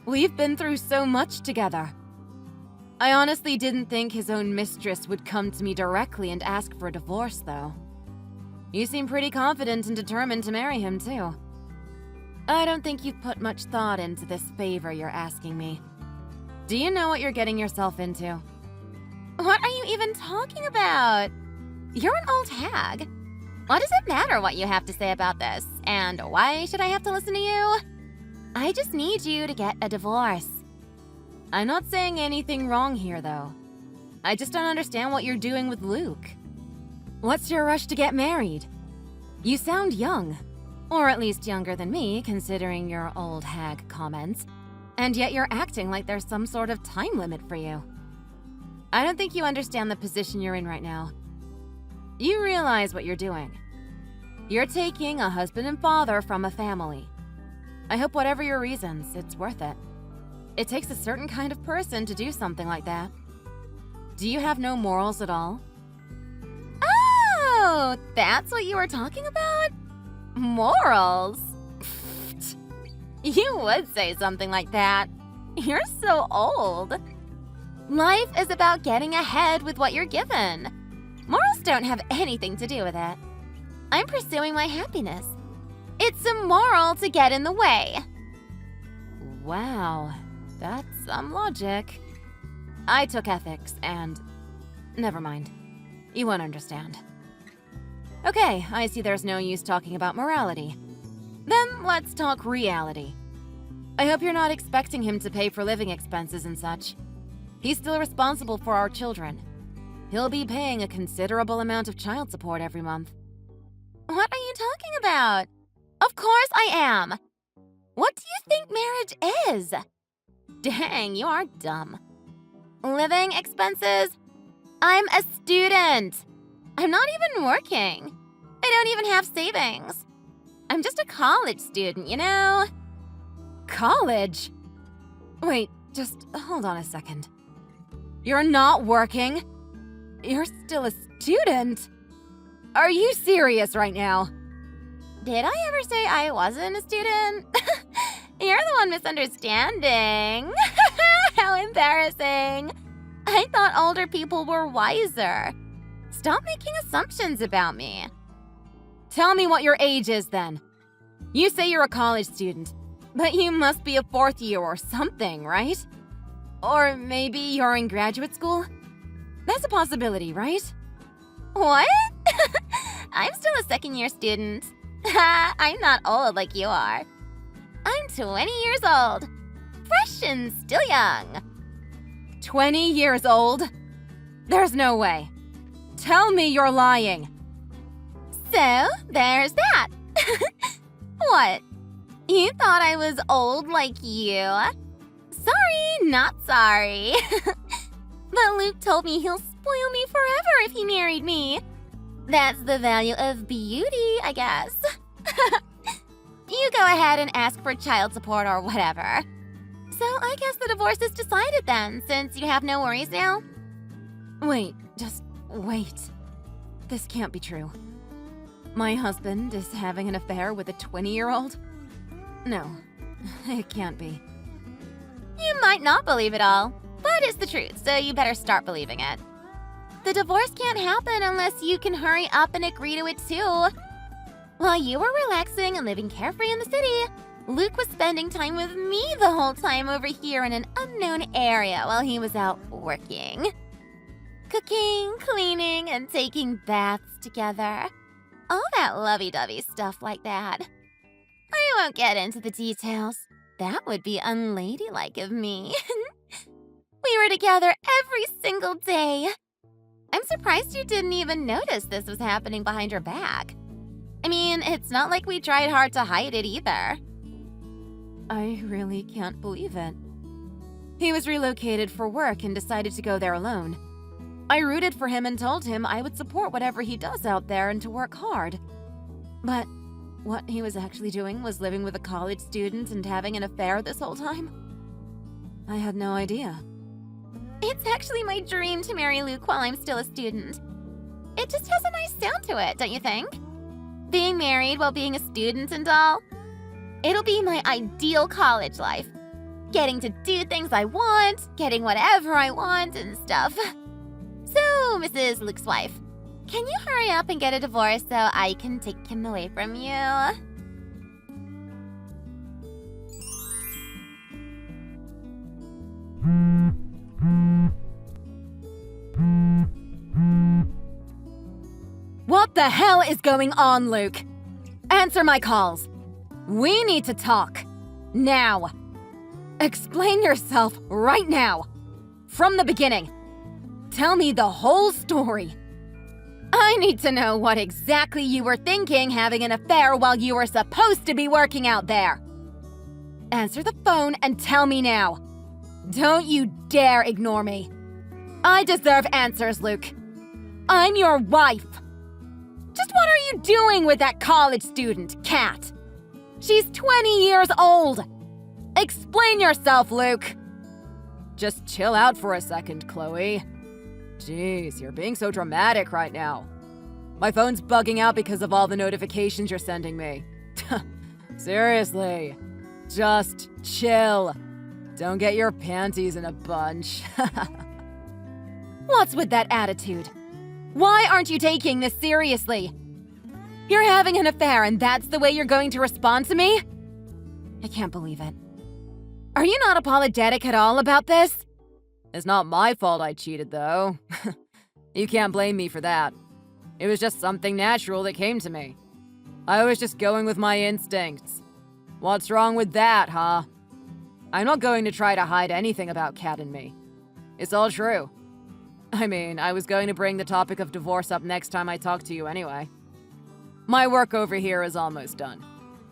We've been through so much together. I honestly didn't think his own mistress would come to me directly and ask for a divorce, though. You seem pretty confident and determined to marry him, too. I don't think you've put much thought into this favor you're asking me. Do you know what you're getting yourself into? What are you even talking about? You're an old hag. What does it matter what you have to say about this? And why should I have to listen to you? I just need you to get a divorce. I'm not saying anything wrong here, though. I just don't understand what you're doing with Luke. What's your rush to get married? You sound young. Or at least younger than me, considering your old hag comments. And yet you're acting like there's some sort of time limit for you. I don't think you understand the position you're in right now. You realize what you're doing. You're taking a husband and father from a family. I hope whatever your reasons, it's worth it. It takes a certain kind of person to do something like that. Do you have no morals at all? Oh, that's what you were talking about? Morals? You would say something like that. You're so old. Life is about getting ahead with what you're given. Morals don't have anything to do with it. I'm pursuing my happiness. It's immoral to get in the way. Wow, that's some logic. I took ethics and... never mind. You won't understand. Okay, I see there's no use talking about morality. Then let's talk reality. I hope you're not expecting him to pay for living expenses and such. He's still responsible for our children. He'll be paying a considerable amount of child support every month. What are you talking about? Of course I am. What do you think marriage is? Dang, you are dumb. Living expenses? I'm a student. I'm not even working. I don't even have savings. I'm just a college student, you know? College? Wait, just hold on a second. You're not working? You're still a student? Are you serious right now? Did I ever say I wasn't a student? You're the one misunderstanding. How embarrassing. I thought older people were wiser. Stop making assumptions about me. Tell me what your age is then. You say you're a college student, but you must be a fourth year or something, right? Or maybe you're in graduate school? That's a possibility, right? What? I'm still a second-year student. I'm not old like you are. I'm 20 years old. Fresh and still young. 20 years old? There's no way. Tell me you're lying. So, there's that. What? You thought I was old like you? Sorry, not sorry. But Luke told me he'll spoil me forever if he married me. That's the value of beauty, I guess. You go ahead and ask for child support or whatever. So I guess the divorce is decided then, since you have no worries now? Wait, just wait. This can't be true. My husband is having an affair with a 20-year-old? No, it can't be. You might not believe it all, but it's the truth, so you better start believing it. The divorce can't happen unless you can hurry up and agree to it too. While you were relaxing and living carefree in the city, Luke was spending time with me the whole time over here in an unknown area while he was out working. Cooking, cleaning, and taking baths together. All that lovey-dovey stuff like that. I won't get into the details. That would be unladylike of me. We were together every single day. I'm surprised you didn't even notice this was happening behind your back. I mean, it's not like we tried hard to hide it either. I really can't believe it. He was relocated for work and decided to go there alone. I rooted for him and told him I would support whatever he does out there and to work hard. But what he was actually doing was living with a college student and having an affair this whole time? I had no idea. It's actually my dream to marry Luke while I'm still a student. It just has a nice sound to it, don't you think? Being married while being a student and all. It'll be my ideal college life. Getting to do things I want, getting whatever I want and stuff. So, Mrs. Luke's wife, can you hurry up and get a divorce so I can take him away from you? What the hell is going on, Luke? Answer my calls. We need to talk. Now. Explain yourself right now. From the beginning. Tell me the whole story. I need to know what exactly you were thinking having an affair while you were supposed to be working out there. Answer the phone and tell me now. Don't you dare ignore me. I deserve answers, Luke. I'm your wife. Just what are you doing with that college student, Kat? She's 20 years old. Explain yourself, Luke. Just chill out for a second, Chloe. Jeez, you're being so dramatic right now. My phone's bugging out because of all the notifications you're sending me. Seriously, just chill. Don't get your panties in a bunch. What's with that attitude? Why aren't you taking this seriously? You're having an affair and that's the way you're going to respond to me? I can't believe it. Are you not apologetic at all about this? It's not my fault I cheated, though. You can't blame me for that. It was just something natural that came to me. I was just going with my instincts. What's wrong with that, huh? I'm not going to try to hide anything about Kat and me. It's all true. I mean, I was going to bring the topic of divorce up next time I talk to you anyway. My work over here is almost done,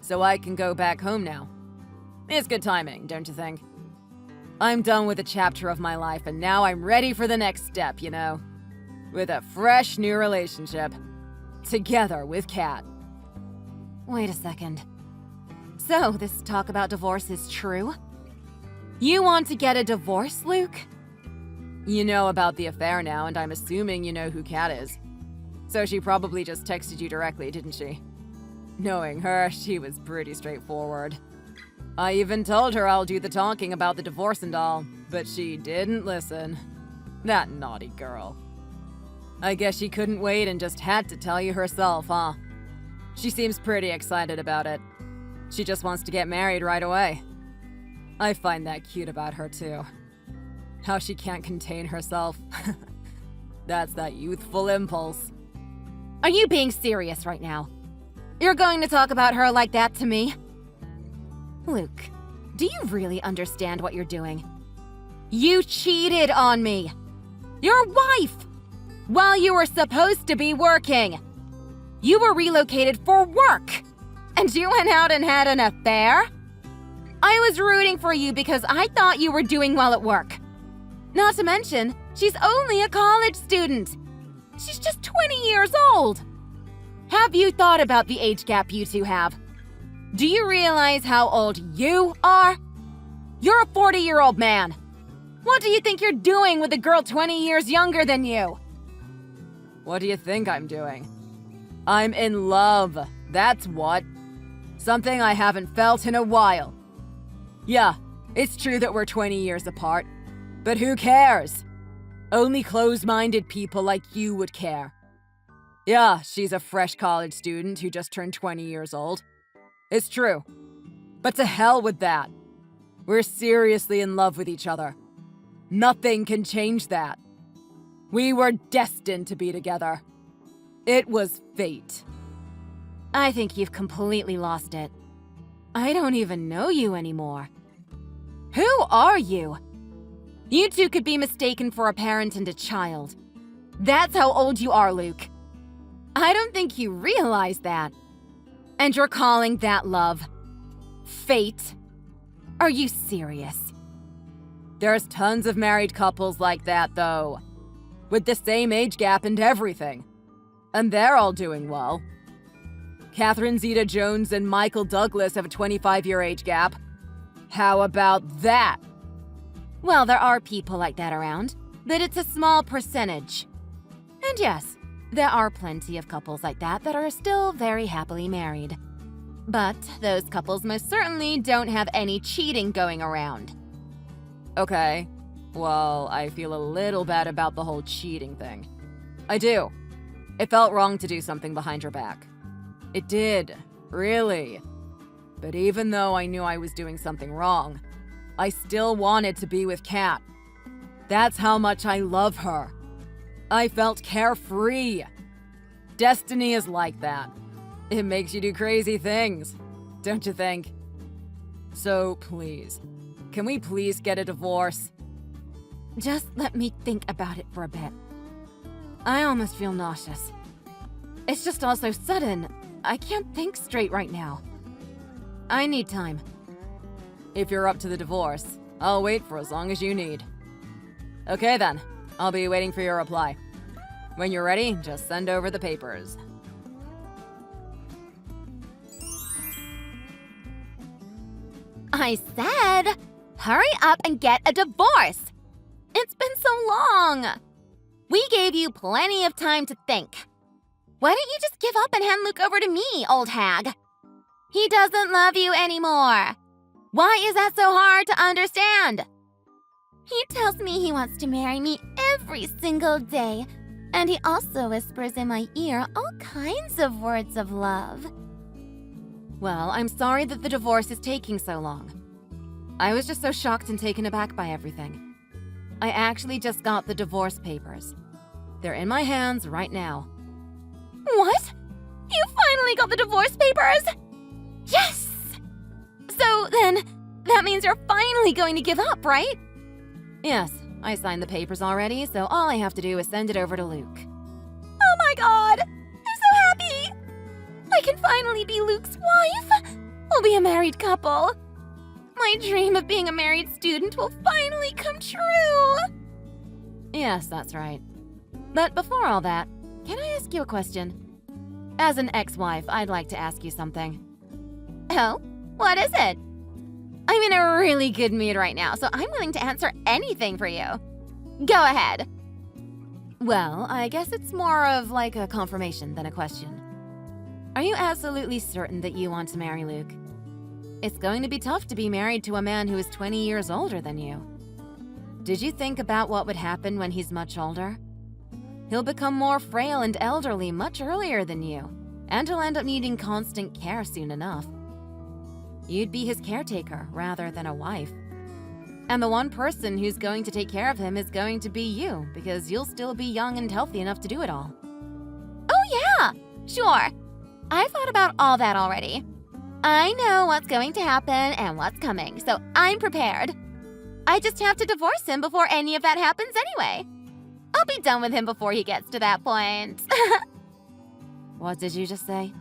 so I can go back home now. It's good timing, don't you think? I'm done with a chapter of my life, and now I'm ready for the next step, you know? With a fresh new relationship. Together with Kat. Wait a second. So, this talk about divorce is true? You want to get a divorce, Luke? You know about the affair now, and I'm assuming you know who Kat is. So she probably just texted you directly, didn't she? Knowing her, she was pretty straightforward. I even told her I'll do the talking about the divorce and all, but she didn't listen. That naughty girl. I guess she couldn't wait and just had to tell you herself, huh? She seems pretty excited about it. She just wants to get married right away. I find that cute about her, too. How she can't contain herself. That's that youthful impulse. Are you being serious right now? You're going to talk about her like that to me? Luke, do you really understand what you're doing? You cheated on me! Your wife! While you were supposed to be working! You were relocated for work! And you went out and had an affair? I was rooting for you because I thought you were doing well at work. Not to mention, She's only a college student. She's just 20 years old. Have you thought about the age gap you two have? Do you realize how old you are? You're a 40-year-old man. What do you think you're doing with a girl 20 years younger than you? What do you think I'm doing? I'm in love, that's what. Something I haven't felt in a while. Yeah, it's true that we're 20 years apart, but who cares? Only closed-minded people like you would care. Yeah, she's a fresh college student who just turned 20 years old. It's true. But to hell with that. We're seriously in love with each other. Nothing can change that. We were destined to be together. It was fate. I think you've completely lost it. I don't even know you anymore. Who are you? You two could be mistaken for a parent and a child. That's how old you are, Luke. I don't think you realize that. And you're calling that love fate? Are you serious? There's tons of married couples like that, though. With the same age gap and everything. And they're all doing well. Catherine Zeta-Jones and Michael Douglas have a 25-year age gap. How about that? Well, there are people like that around, but it's a small percentage. And yes, there are plenty of couples like that are still very happily married. But those couples most certainly don't have any cheating going around. Okay, well, I feel a little bad about the whole cheating thing. I do. It felt wrong to do something behind your back. It did, really. But even though I knew I was doing something wrong, I still wanted to be with Kat. That's how much I love her. I felt carefree. Destiny is like that. It makes you do crazy things, don't you think? So please, can we please get a divorce? Just let me think about it for a bit. I almost feel nauseous. It's just all so sudden. I can't think straight right now. I need time. If you're up to the divorce, I'll wait for as long as you need. Okay then, I'll be waiting for your reply. When you're ready, just send over the papers. I said, hurry up and get a divorce. It's been so long. We gave you plenty of time to think. Why don't you just give up and hand Luke over to me, old hag? He doesn't love you anymore. Why is that so hard to understand? He tells me he wants to marry me every single day, and he also whispers in my ear all kinds of words of love. Well, I'm sorry that the divorce is taking so long. I was just so shocked and taken aback by everything. I actually just got the divorce papers. They're in my hands right now. What? You finally got the divorce papers? Yes! So then, that means you're finally going to give up, right? Yes, I signed the papers already, so all I have to do is send it over to Luke. Oh my god! I'm so happy! I can finally be Luke's wife! We'll be a married couple. My dream of being a married student will finally come true! Yes, that's right. But before all that, can I ask you a question? As an ex-wife, I'd like to ask you something. Oh? What is it? I'm in a really good mood right now, so I'm willing to answer anything for you. Go ahead. Well, I guess it's more of like a confirmation than a question. Are you absolutely certain that you want to marry Luke? It's going to be tough to be married to a man who is 20 years older than you. Did you think about what would happen when he's much older? He'll become more frail and elderly much earlier than you, and he'll end up needing constant care soon enough. You'd be his caretaker rather than a wife. And the one person who's going to take care of him is going to be you, because you'll still be young and healthy enough to do it all. Oh yeah, sure. I've thought about all that already. I know what's going to happen and what's coming, so I'm prepared. I just have to divorce him before any of that happens anyway. I'll be done with him before he gets to that point. What did you just say?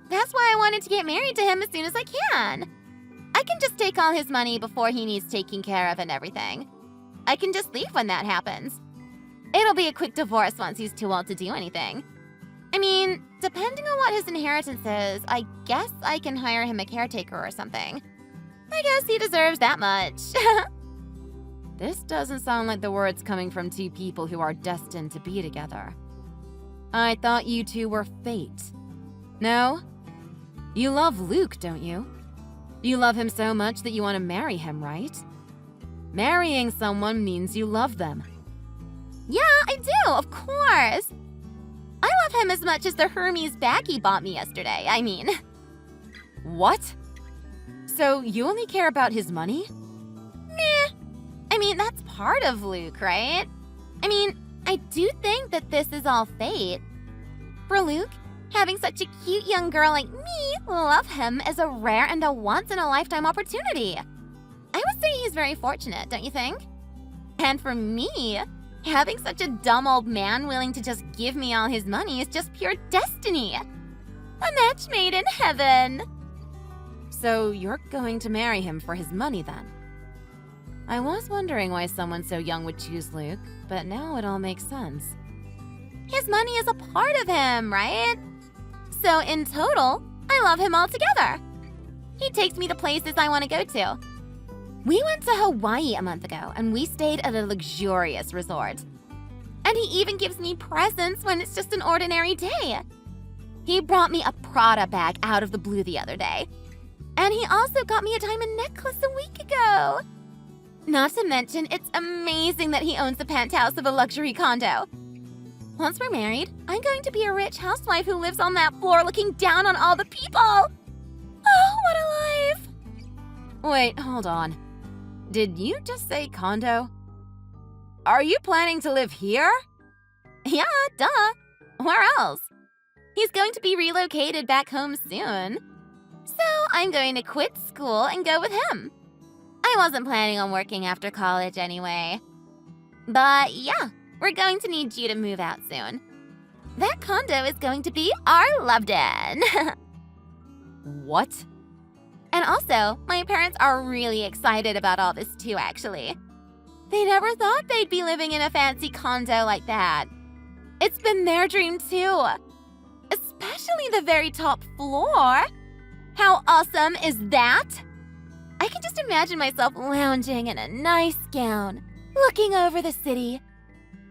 That's why I wanted to get married to him as soon as I can. I can just take all his money before he needs taking care of and everything. I can just leave when that happens. It'll be a quick divorce once he's too old to do anything. I mean, depending on what his inheritance is, I guess I can hire him a caretaker or something. I guess he deserves that much. This doesn't sound like the words coming from two people who are destined to be together. I thought you two were fate. No? You love Luke, don't you? You love him so much that you want to marry him, right? Marrying someone means you love them. Yeah, I do, of course. I love him as much as the Hermes bag he bought me yesterday, I mean. What? So you only care about his money? Meh. I mean, that's part of Luke, right? I mean, I do think that this is all fate. For Luke, having such a cute young girl like me love him is a rare and a once-in-a-lifetime opportunity. I would say he's very fortunate, don't you think? And for me, having such a dumb old man willing to just give me all his money is just pure destiny. A match made in heaven. So you're going to marry him for his money then? I was wondering why someone so young would choose Luke, but now it all makes sense. His money is a part of him, right? So in total, I love him altogether. He takes me to places I want to go to. We went to Hawaii a month ago, and we stayed at a luxurious resort. And he even gives me presents when it's just an ordinary day. He brought me a Prada bag out of the blue the other day. And he also got me a diamond necklace a week ago. Not to mention, it's amazing that he owns the penthouse of a luxury condo. Once we're married, I'm going to be a rich housewife who lives on that floor looking down on all the people. Oh, what a life! Wait, hold on. Did you just say condo? Are you planning to live here? Yeah, duh. Where else? He's going to be relocated back home soon. So I'm going to quit school and go with him. I wasn't planning on working after college anyway. But yeah, we're going to need you to move out soon. That condo is going to be our love-den. What? And also, my parents are really excited about all this too, actually. They never thought they'd be living in a fancy condo like that. It's been their dream too. Especially the very top floor. How awesome is that? I can just imagine myself lounging in a nice gown, looking over the city.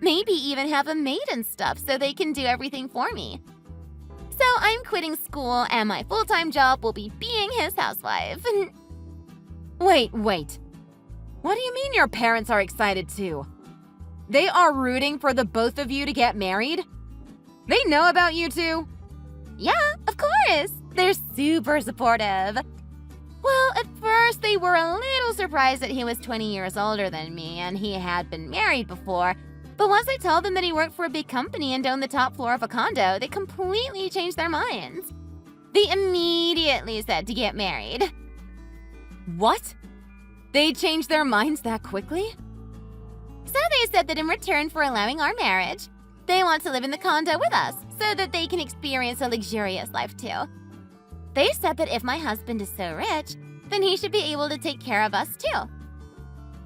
Maybe even have a maid and stuff so they can do everything for me. So I'm quitting school and my full-time job will be being his housewife. Wait. What do you mean your parents are excited too? They are rooting for the both of you to get married? They know about you two? Yeah, of course. They're super supportive. Well, at first they were a little surprised that he was 20 years older than me and he had been married before. But once I told them that he worked for a big company and owned the top floor of a condo, they completely changed their minds. They immediately said to get married. What? They changed their minds that quickly? So they said that in return for allowing our marriage, they want to live in the condo with us so that they can experience a luxurious life too. They said that if my husband is so rich, then he should be able to take care of us too.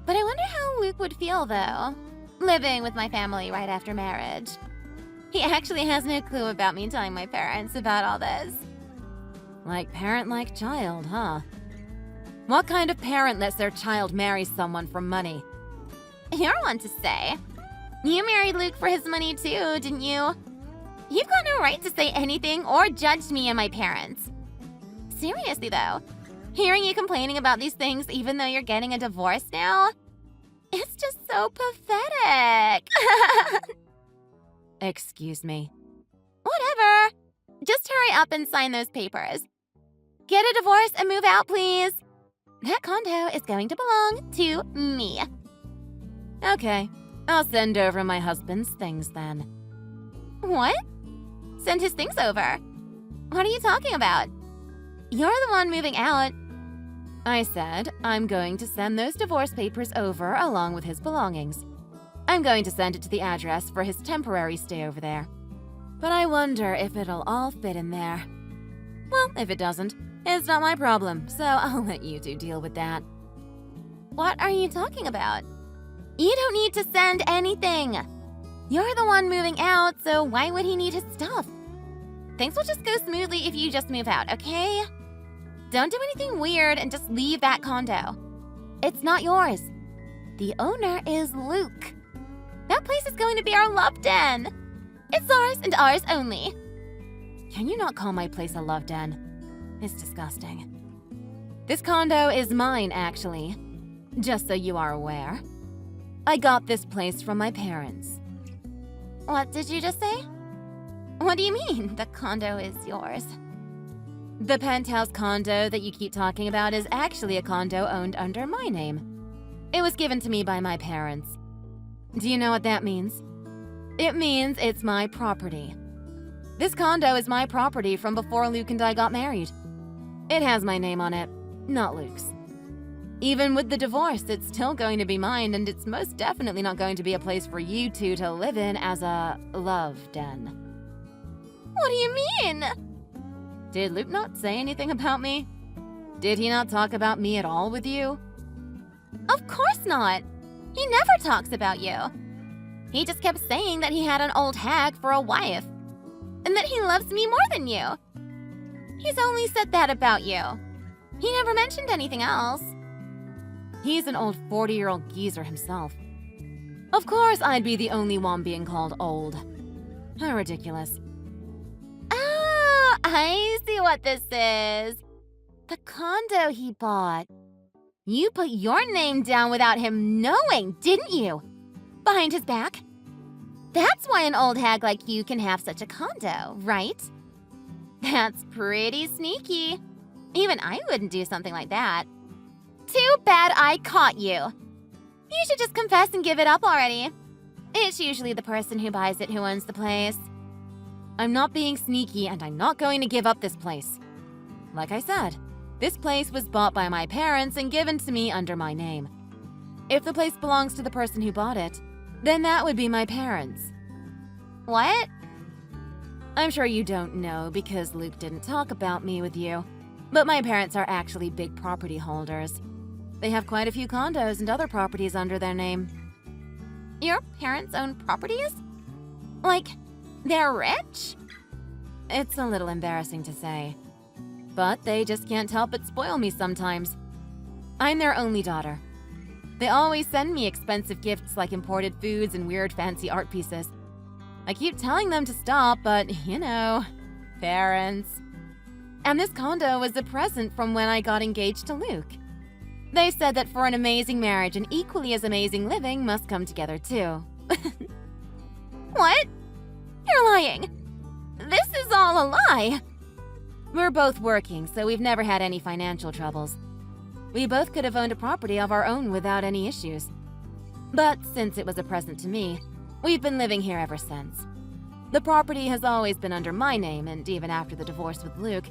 But I wonder how Luke would feel though, living with my family right after marriage. He actually has no clue about me telling my parents about all this. Like parent, like child, huh? What kind of parent lets their child marry someone for money? You're one to say. You married Luke for his money too, didn't you? You've got no right to say anything or judge me and my parents. Seriously though, hearing you complaining about these things even though you're getting a divorce now, it's just so pathetic. Excuse me. Whatever. Just hurry up and sign those papers. Get a divorce and move out, please. That condo is going to belong to me. Okay, I'll send over my husband's things then. What? Send his things over? What are you talking about? You're the one moving out. I said I'm going to send those divorce papers over along with his belongings. I'm going to send it to the address for his temporary stay over there. But I wonder if it'll all fit in there. Well, if it doesn't, it's not my problem, so I'll let you two deal with that. What are you talking about? You don't need to send anything. You're the one moving out, so why would he need his stuff? Things will just go smoothly if you just move out, okay? Don't do anything weird and just leave that condo. It's not yours. The owner is Luke. That place is going to be our love den. It's ours and ours only. Can you not call my place a love den? It's disgusting. This condo is mine, actually. Just so you are aware. I got this place from my parents. What did you just say? What do you mean, the condo is yours? The penthouse condo that you keep talking about is actually a condo owned under my name. It was given to me by my parents. Do you know what that means? It means it's my property. This condo is my property from before Luke and I got married. It has my name on it, not Luke's. Even with the divorce, it's still going to be mine, and it's most definitely not going to be a place for you two to live in as a love den. What do you mean? Did Luke not say anything about me? Did he not talk about me at all with you? Of course not. He never talks about you. He just kept saying that he had an old hag for a wife, and that he loves me more than you. He's only said that about you. He never mentioned anything else. He's an old 40-year-old geezer himself. Of course I'd be the only one being called old. How ridiculous. Oh, I see what this is. The condo he bought. You put your name down without him knowing, didn't you? Behind his back? That's why an old hag like you can have such a condo, right? That's pretty sneaky. Even I wouldn't do something like that. Too bad I caught you. You should just confess and give it up already. It's usually the person who buys it who owns the place. I'm not being sneaky, and I'm not going to give up this place. Like I said, this place was bought by my parents and given to me under my name. If the place belongs to the person who bought it, then that would be my parents. What? I'm sure you don't know because Luke didn't talk about me with you, but my parents are actually big property holders. They have quite a few condos and other properties under their name. Your parents own properties? Like, they're rich? It's a little embarrassing to say, but they just can't help but spoil me sometimes. I'm their only daughter. They always send me expensive gifts like imported foods and weird fancy art pieces. I keep telling them to stop, but you know, parents. And this condo was a present from when I got engaged to Luke. They said that for an amazing marriage, an equally as amazing living must come together too. What? You're lying. This is all a lie. We're both working, so we've never had any financial troubles. We both could have owned a property of our own without any issues. But since it was a present to me, we've been living here ever since. The property has always been under my name, and even after the divorce with Luke,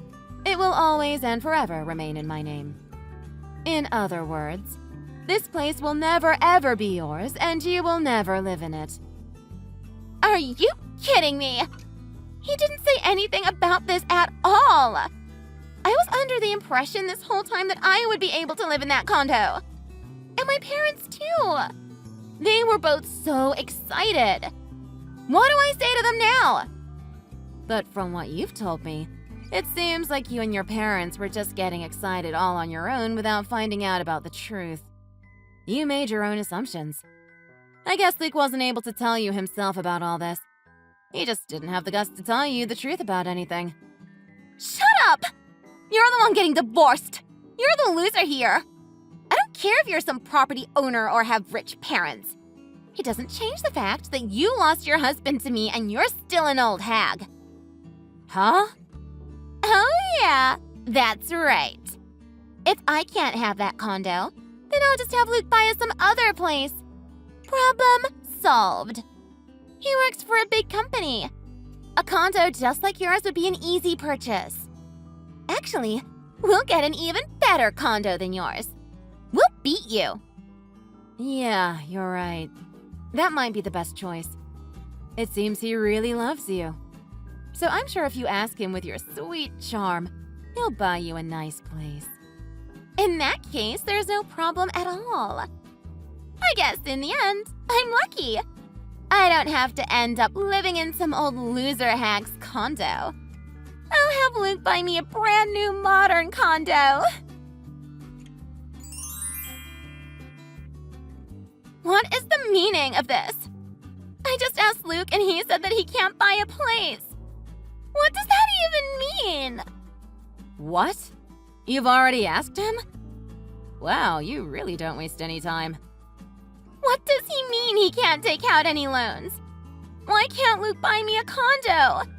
it will always and forever remain in my name. In other words, this place will never ever be yours, and you will never live in it. Are you kidding me? He didn't say anything about this at all. I was under the impression this whole time that I would be able to live in that condo. And my parents too. They were both so excited. What do I say to them now? But from what you've told me, it seems like you and your parents were just getting excited all on your own without finding out about the truth. You made your own assumptions. I guess Luke wasn't able to tell you himself about all this. He just didn't have the guts to tell you the truth about anything. Shut up! You're the one getting divorced. You're the loser here. I don't care if you're some property owner or have rich parents. It doesn't change the fact that you lost your husband to me and you're still an old hag. Huh? Oh yeah, that's right. If I can't have that condo, then I'll just have Luke buy us some other place. Problem solved. He works for a big company. A condo just like yours would be an easy purchase. Actually, we'll get an even better condo than yours. We'll beat you. Yeah, you're right. That might be the best choice. It seems he really loves you. So I'm sure if you ask him with your sweet charm, he'll buy you a nice place. In that case, there's no problem at all. I guess in the end, I'm lucky. I don't have to end up living in some old loser hack's condo. I'll have Luke buy me a brand new modern condo. What is the meaning of this? I just asked Luke and he said that he can't buy a place. What does that even mean? What? You've already asked him? Wow, you really don't waste any time. What does he mean he can't take out any loans? Why can't Luke buy me a condo?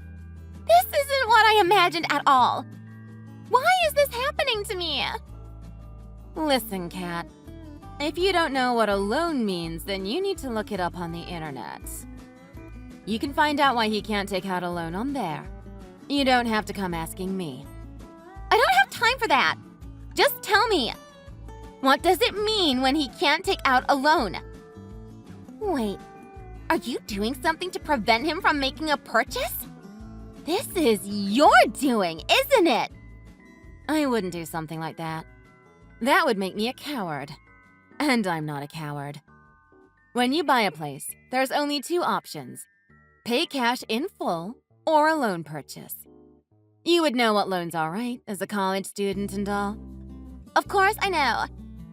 This isn't what I imagined at all. Why is this happening to me? Listen, Kat. If you don't know what a loan means, then you need to look it up on the internet. You can find out why he can't take out a loan on there. You don't have to come asking me. I don't have time for that. Just tell me. What does it mean when he can't take out a loan? Wait, are you doing something to prevent him from making a purchase? This is your doing, isn't it? I wouldn't do something like that. That would make me a coward. And I'm not a coward. When you buy a place, there's only two options. Pay cash in full or a loan purchase. You would know what loans are, right, as a college student and all? Of course I know.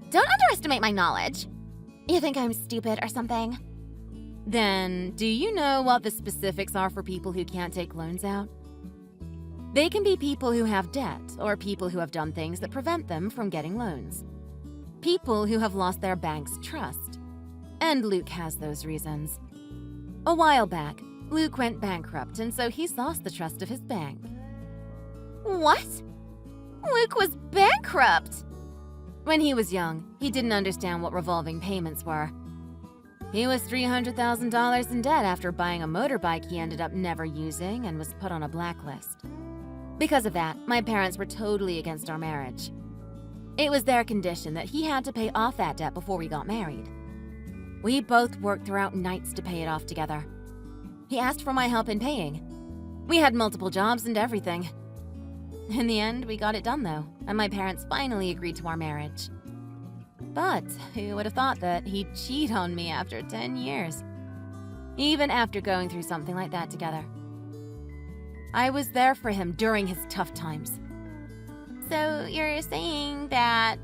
Don't underestimate my knowledge. You think I'm stupid or something? Then, do you know what the specifics are for people who can't take loans out? They can be people who have debt or people who have done things that prevent them from getting loans. People who have lost their bank's trust. And Luke has those reasons. A while back, Luke went bankrupt, and so he's lost the trust of his bank. What? Luke was bankrupt! When he was young, he didn't understand what revolving payments were. He was $300,000 in debt after buying a motorbike he ended up never using and was put on a blacklist. Because of that, my parents were totally against our marriage. It was their condition that he had to pay off that debt before we got married. We both worked throughout nights to pay it off together. He asked for my help in paying. We had multiple jobs and everything. In the end, we got it done though, and my parents finally agreed to our marriage. But who would have thought that he'd cheat on me after 10 years? Even after going through something like that together. I was there for him during his tough times. So you're saying that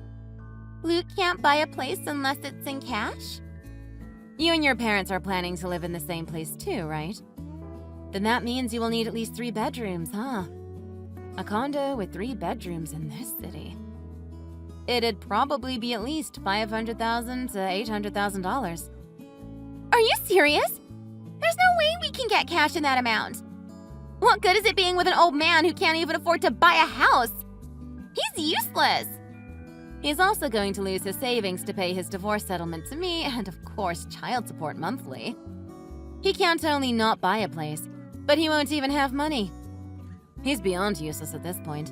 Luke can't buy a place unless it's in cash? You and your parents are planning to live in the same place too, right? Then that means you will need at least 3 bedrooms, huh? A condo with 3 bedrooms in this city. It'd probably be at least $500,000 to $800,000. Are you serious? There's no way we can get cash in that amount. What good is it being with an old man who can't even afford to buy a house? He's useless. He's also going to lose his savings to pay his divorce settlement to me and, of course, child support monthly. He can't only not buy a place, but he won't even have money. He's beyond useless at this point.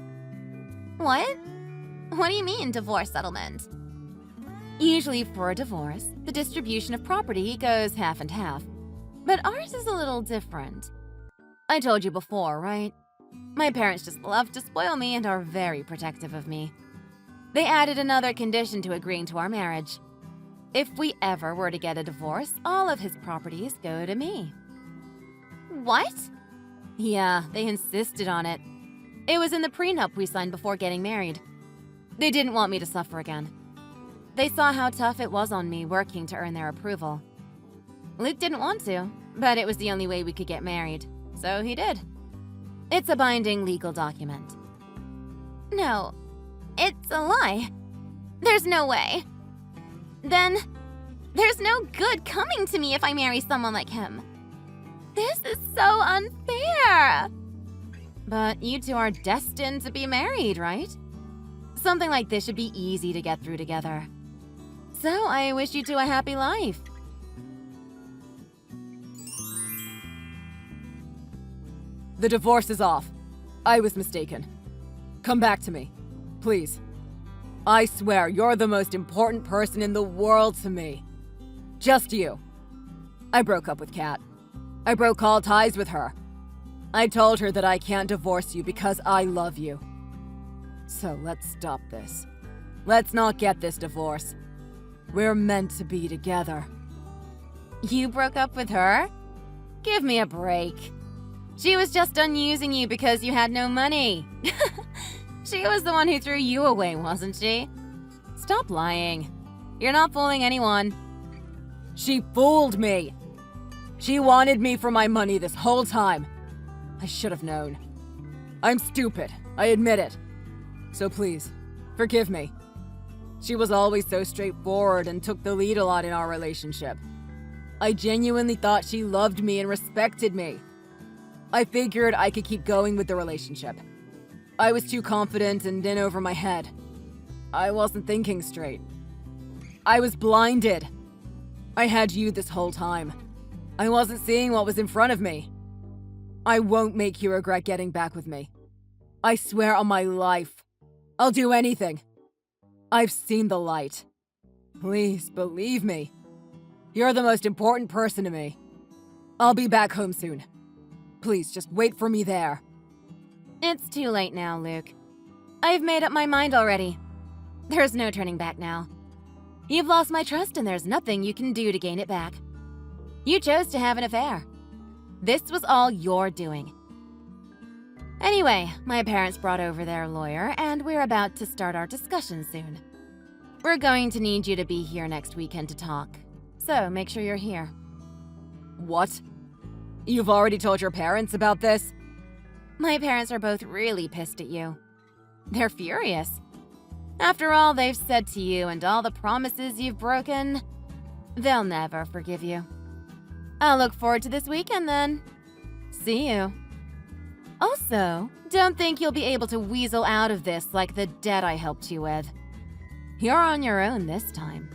What? What do you mean, divorce settlement? Usually for a divorce, the distribution of property goes half and half. But ours is a little different. I told you before, right? My parents just love to spoil me and are very protective of me. They added another condition to agreeing to our marriage. If we ever were to get a divorce, all of his properties go to me. What? Yeah, they insisted on it. It was in the prenup we signed before getting married. They didn't want me to suffer again. They saw how tough it was on me working to earn their approval. Luke didn't want to, but it was the only way we could get married, so he did. It's a binding legal document. No, it's a lie. There's no way. Then, there's no good coming to me if I marry someone like him. This is so unfair. But you two are destined to be married, right? Something like this should be easy to get through together. So I wish you two a happy life. The divorce is off. I was mistaken. Come back to me, please. I swear you're the most important person in the world to me. Just you. I broke up with Kat. I broke all ties with her. I told her that I can't divorce you because I love you. So let's stop this. Let's not get this divorce. We're meant to be together. You broke up with her? Give me a break. She was just done using you because you had no money. She was the one who threw you away, wasn't she? Stop lying. You're not fooling anyone. She fooled me. She wanted me for my money this whole time. I should have known. I'm stupid, I admit it. So please, forgive me. She was always so straightforward and took the lead a lot in our relationship. I genuinely thought she loved me and respected me. I figured I could keep going with the relationship. I was too confident and in over my head. I wasn't thinking straight. I was blinded. I had you this whole time. I wasn't seeing what was in front of me. I won't make you regret getting back with me. I swear on my life. I'll do anything. I've seen the light. Please believe me. You're the most important person to me. I'll be back home soon. Please just wait for me there. It's too late now, Luke. I've made up my mind already. There's no turning back now. You've lost my trust and there's nothing you can do to gain it back. You chose to have an affair. This was all your doing. Anyway, my parents brought over their lawyer and we're about to start our discussion soon. We're going to need you to be here next weekend to talk. So make sure you're here. What? You've already told your parents about this? My parents are both really pissed at you. They're furious. After all they've said to you and all the promises you've broken, they'll never forgive you. I'll look forward to this weekend then. See you. Also, don't think you'll be able to weasel out of this like the debt I helped you with. You're on your own this time.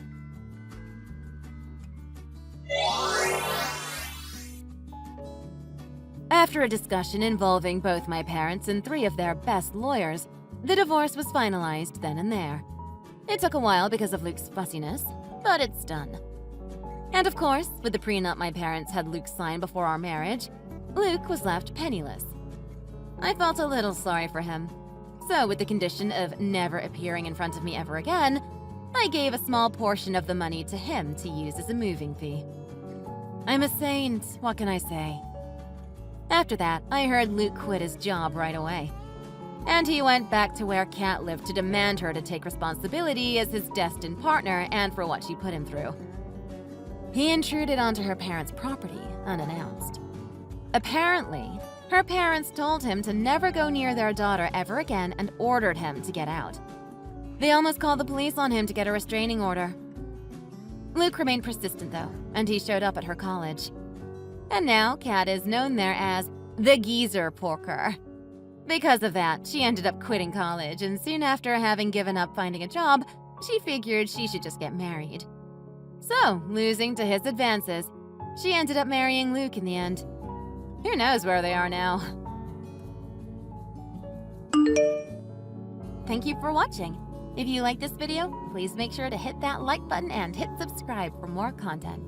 After a discussion involving both my parents and 3 of their best lawyers, the divorce was finalized then and there. It took a while because of Luke's fussiness, but it's done. And of course, with the prenup my parents had Luke sign before our marriage, Luke was left penniless. I felt a little sorry for him. So with the condition of never appearing in front of me ever again, I gave a small portion of the money to him to use as a moving fee. I'm a saint, what can I say? After that, I heard Luke quit his job right away. And he went back to where Kat lived to demand her to take responsibility as his destined partner and for what she put him through. He intruded onto her parents' property, unannounced. Apparently, her parents told him to never go near their daughter ever again and ordered him to get out. They almost called the police on him to get a restraining order. Luke remained persistent though, and he showed up at her college. And now Kat is known there as the geezer porker. Because of that, she ended up quitting college, and soon after having given up finding a job, she figured she should just get married. So, losing to his advances, she ended up marrying Luke in the end. Who knows where they are now? Thank you for watching. If you like this video, please make sure to hit that like button and hit subscribe for more content.